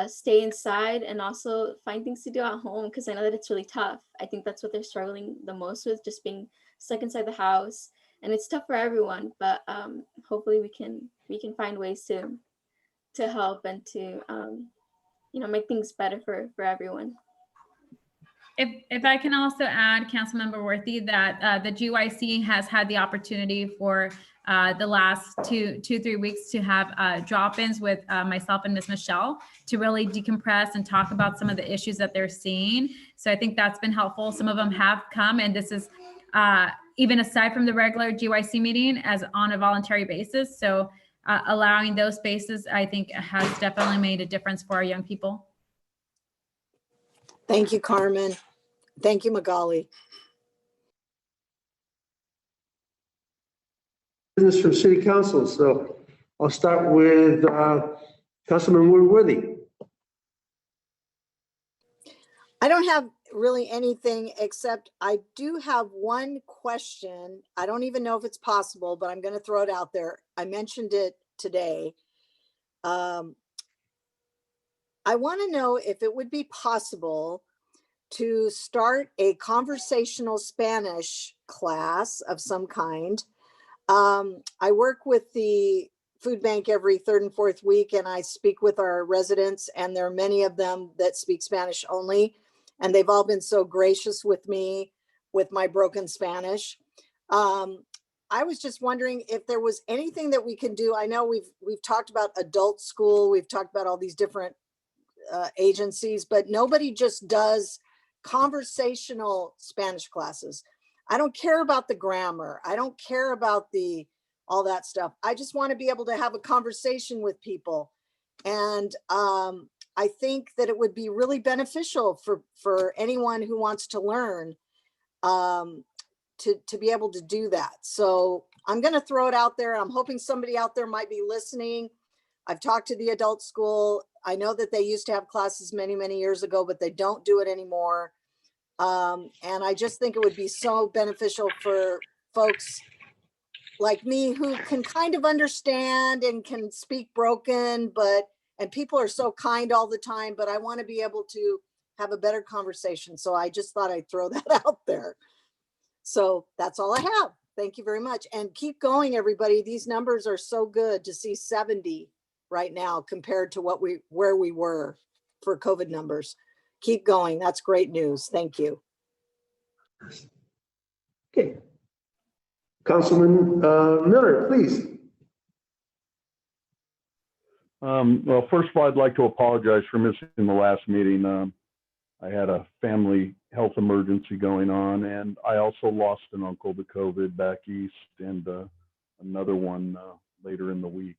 stay inside and also find things to do at home, because I know that it's really tough. I think that's what they're struggling the most with, just being stuck inside the house, and it's tough for everyone. But hopefully we can find ways to help and to make things better for everyone. If I can also add, Councilmember Worthy, that the GYC has had the opportunity for the last 2-3 weeks to have drop-ins with myself and Ms. Michelle to really decompress and talk about some of the issues that they're seeing. So I think that's been helpful. Some of them have come, and this is even aside from the regular GYC meeting, as on a voluntary basis. So allowing those spaces, I think, has definitely made a difference for our young people. Thank you, Carmen. Thank you, Magali. Business from City Council. So I'll start with Councilman Woodworthy. I don't have really anything except I do have one question. I don't even know if it's possible, but I'm going to throw it out there. I mentioned it today. I want to know if it would be possible to start a conversational Spanish class of some kind. I work with the food bank every third and fourth week, and I speak with our residents, and there are many of them that speak Spanish only. And they've all been so gracious with me with my broken Spanish. I was just wondering if there was anything that we can do. I know we've talked about adult school, we've talked about all these different agencies, but nobody just does conversational Spanish classes. I don't care about the grammar. I don't care about all that stuff. I just want to be able to have a conversation with people. And I think that it would be really beneficial for anyone who wants to learn to be able to do that. So I'm going to throw it out there. I'm hoping somebody out there might be listening. I've talked to the adult school. I know that they used to have classes many, many years ago, but they don't do it anymore. And I just think it would be so beneficial for folks like me who can kind of understand and can speak broken, and people are so kind all the time, but I want to be able to have a better conversation. So I just thought I'd throw that out there. So that's all I have. Thank you very much. And keep going, everybody. These numbers are so good to see 70 right now compared to where we were for COVID numbers. Keep going. That's great news. Thank you. Okay. Councilman Miller, please. Well, first of all, I'd like to apologize for missing the last meeting. I had a family health emergency going on, and I also lost an uncle to COVID back east, and another one later in the week.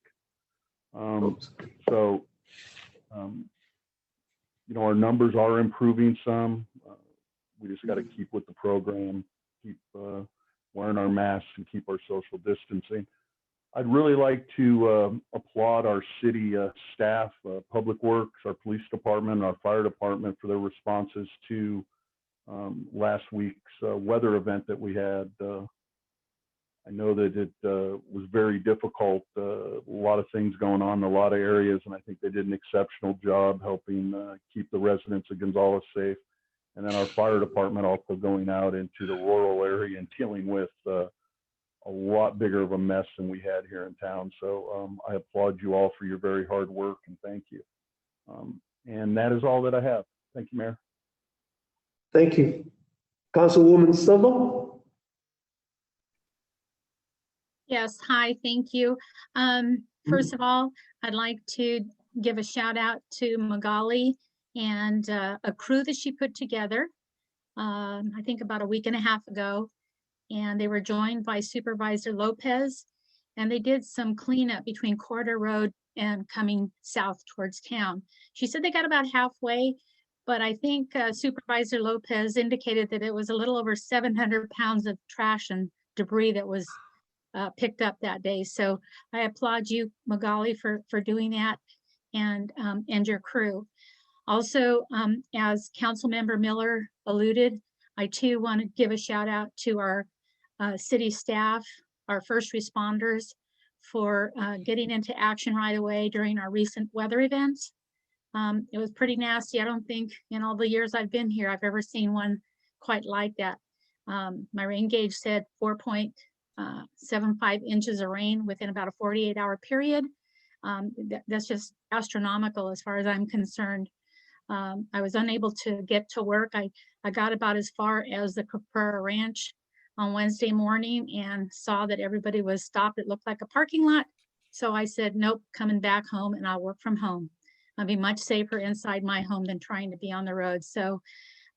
Our numbers are improving some. We just got to keep with the program, keep wearing our masks, and keep our social distancing. I'd really like to applaud our city staff, Public Works, our police department, our fire department for their responses to last week's weather event that we had. I know that it was very difficult, a lot of things going on in a lot of areas, and I think they did an exceptional job helping keep the residents of Gonzales safe. And then our fire department also going out into the rural area and dealing with a lot bigger of a mess than we had here in town. So I applaud you all for your very hard work, and thank you. And that is all that I have. Thank you, Mayor. Thank you. Councilwoman Silva. Yes, hi, thank you. First of all, I'd like to give a shout out to Magali and a crew that she put together, I think about a week and a half ago. And they were joined by Supervisor Lopez, and they did some cleanup between Corridor Road and coming south towards town. She said they got about halfway, but I think Supervisor Lopez indicated that it was a little over 700 pounds of trash and debris that was picked up that day. So I applaud you, Magali, for doing that, and your crew. Also, as Councilmember Miller alluded, I too want to give a shout out to our city staff, our first responders, for getting into action right away during our recent weather events. It was pretty nasty. I don't think in all the years I've been here, I've ever seen one quite like that. My rain gauge said 4.75 inches of rain within about a 48-hour period. That's just astronomical as far as I'm concerned. I was unable to get to work. I got about as far as the Caprera Ranch on Wednesday morning and saw that everybody was stopped. It looked like a parking lot. So I said, nope, coming back home, and I'll work from home. I'll be much safer inside my home than trying to be on the road. So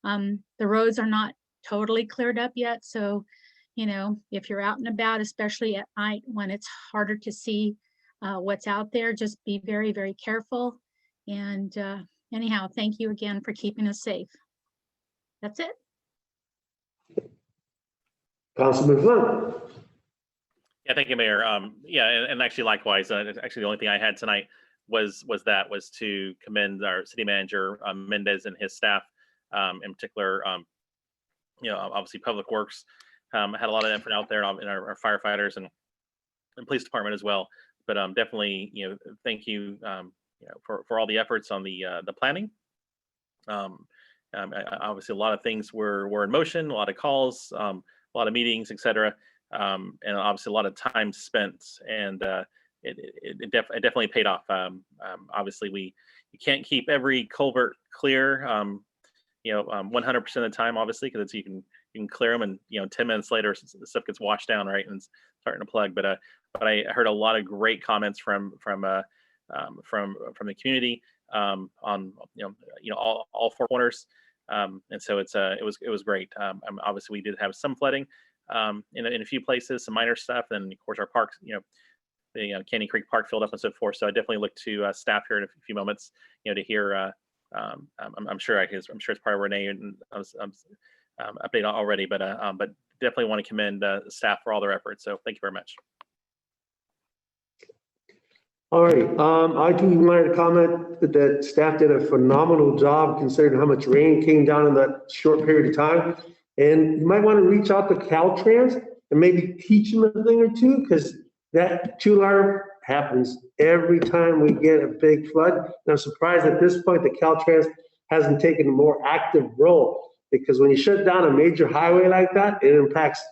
the roads are not totally cleared up yet. So, if you're out and about, especially at night when it's harder to see what's out there, just be very, very careful. And anyhow, thank you again for keeping us safe. That's it. Councilman Blunt. Yeah, thank you, Mayor. Yeah, and actually likewise, actually the only thing I had tonight was to commend our city manager, Mendez, and his staff, in particular, obviously Public Works had a lot of effort out there, in our firefighters and police department as well. But definitely, thank you, for all the efforts on the planning. Obviously, a lot of things were in motion, a lot of calls, a lot of meetings, etc. And obviously a lot of time spent, and it definitely paid off. Obviously, you can't keep every culvert clear, 100% of the time, obviously, because you can clear them, and 10 minutes later, stuff gets washed down, right, and it's starting to plug. But I heard a lot of great comments from the community on all four corners, and so it was great. Obviously, we did have some flooding. In a few places, some minor stuff, and of course our parks, the Canyon Creek Park filled up and so forth. So I definitely look to staff here in a few moments, to hear. I'm sure it's part of Renee and update already, but definitely want to commend staff for all their efforts. So thank you very much. All right, I do want to comment that staff did a phenomenal job considering how much rain came down in that short period of time. And you might want to reach out to Caltrans and maybe teach them a thing or two, because that two-alarm happens every time we get a big flood. And I'm surprised at this point that Caltrans hasn't taken a more active role, because when you shut down a major highway like that, it impacts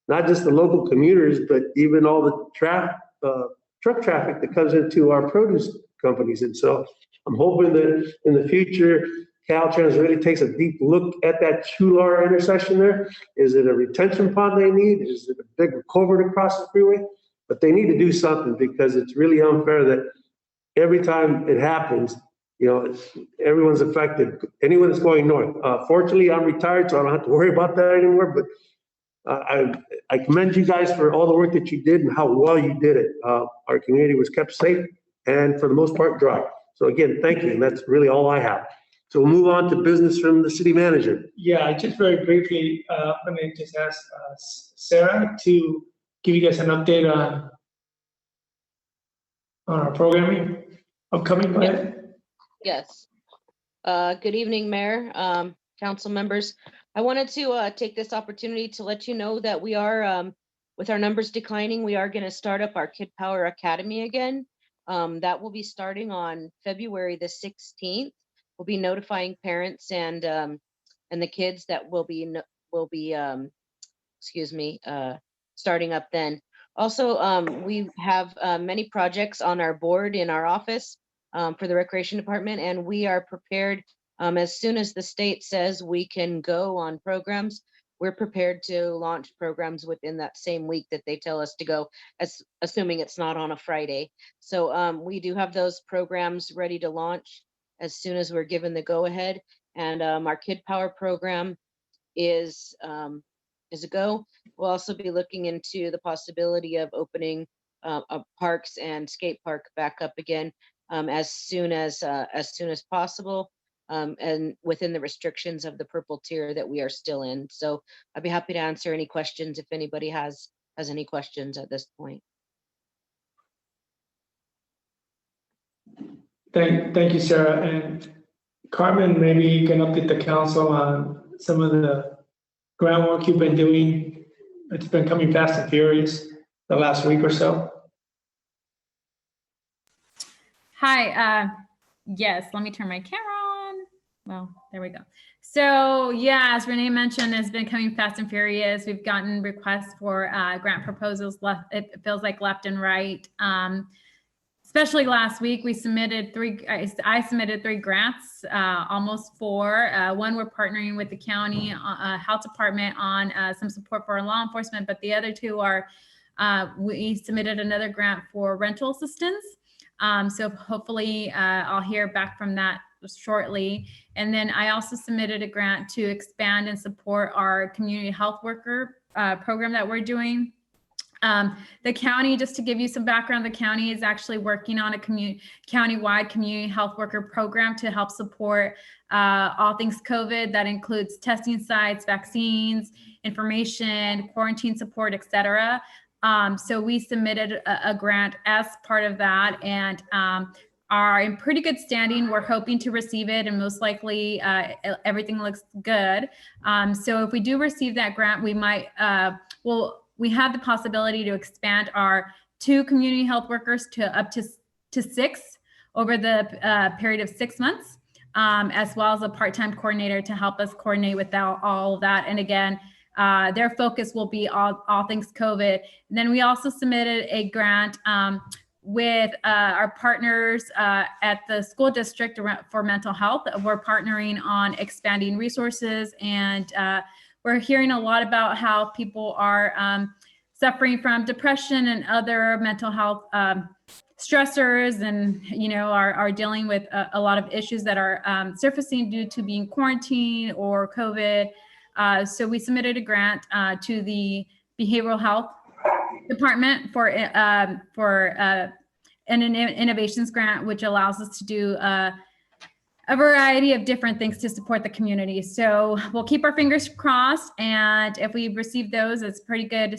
not just the local commuters, but even all the truck traffic that comes into our produce companies. And so I'm hoping that in the future, Caltrans really takes a deep look at that Chular intersection there. Is it a retention pond they need? Is it a big culvert across the freeway? But they need to do something, because it's really unfair that every time it happens, everyone's affected. Anyone that's going north. Fortunately, I'm retired, so I don't have to worry about that anymore. But I commend you guys for all the work that you did and how well you did it. Our community was kept safe and for the most part dry. So again, thank you. And that's really all I have. So we'll move on to business from the city manager. Yeah, just very briefly, let me just ask Sarah to give you guys an update on our programming upcoming. Go ahead. Yes. Good evening, Mayor, council members. I wanted to take this opportunity to let you know that we are, with our numbers declining, we are going to start up our Kid Power Academy again. That will be starting on February the 16th. We'll be notifying parents and the kids that will be starting up then. Also, we have many projects on our board in our office for the recreation department, and we are prepared as soon as the state says we can go on programs. We're prepared to launch programs within that same week that they tell us to go, assuming it's not on a Friday. So we do have those programs ready to launch as soon as we're given the go-ahead. And our Kid Power program is a go. We'll also be looking into the possibility of opening parks and skate park back up again as soon as possible, and within the restrictions of the purple tier that we are still in. So I'd be happy to answer any questions if anybody has any questions at this point. Thank you, Sarah. And Carmen, maybe you can update the council on some of the groundwork you've been doing. It's been coming fast and furious the last week or so. Hi, yes, let me turn my camera on. Well, there we go. So yeah, as Renee mentioned, it's been coming fast and furious. We've gotten requests for grant proposals left, it feels like left and right. Especially last week, I submitted 3 grants, almost 4. One, we're partnering with the county health department on some support for law enforcement, but the other 2 are, we submitted another grant for rental assistance. So hopefully I'll hear back from that shortly. And then I also submitted a grant to expand and support our community health worker program that we're doing. The county, just to give you some background, the county is actually working on a county-wide community health worker program to help support all things COVID. That includes testing sites, vaccines, information, quarantine support, etc. So we submitted a grant as part of that and are in pretty good standing. We're hoping to receive it and most likely everything looks good. So if we do receive that grant, we might, we have the possibility to expand our 2 community health workers to up to 6 over the period of 6 months, as well as a part-time coordinator to help us coordinate with all of that. And again, their focus will be all things COVID. And then we also submitted a grant with our partners at the school district for mental health. We're partnering on expanding resources, and we're hearing a lot about how people are suffering from depression and other mental health stressors, and are dealing with a lot of issues that are surfacing due to being quarantined or COVID. So we submitted a grant to the behavioral health department for an innovations grant, which allows us to do a variety of different things to support the community. So we'll keep our fingers crossed, and if we receive those, it's pretty good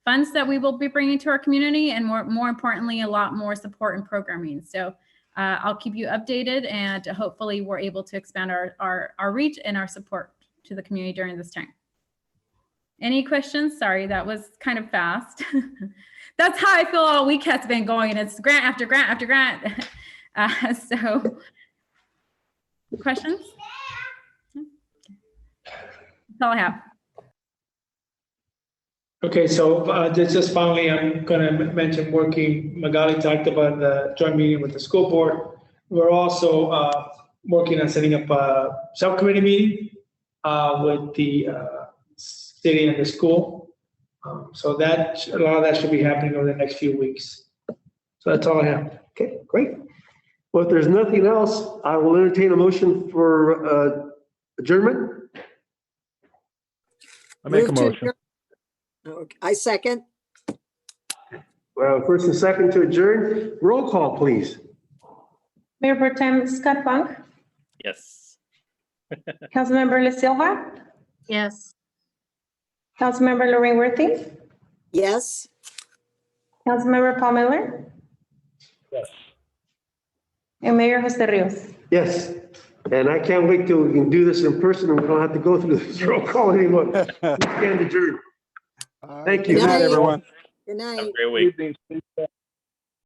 funds that we will be bringing to our community, and more importantly, a lot more support and programming. So I'll keep you updated, and hopefully we're able to expand our reach and our support to the community during this time. Any questions? Sorry, that was kind of fast. That's how I feel all week has been going, and it's grant after grant after grant. So questions? That's all I have. Okay, so just finally, I'm going to mention Magali talked about the joint meeting with the school board. We're also working on setting up a subcommittee meeting with the city and the school. So that a lot of that should be happening over the next few weeks. So that's all I have. Okay, great. Well, if there's nothing else, I will entertain a motion for adjournment. I make a Move to motion. adjourn. Okay, I second. Well, first and second to adjourn. Roll call, please. Mayor Pro Tem Scott Funk, Yes. Councilmember La Silva, Yes. Councilmember Lorraine Worthy, Yes. Councilmember Paul Miller, Yes. and Mayor Jose Rios. Yes. And I can't wait till we can do this in person and we don't have to go through this roll call anymore. We stand adjourned. Thank you. Good night, everyone. Good night. Have a great week. Evening.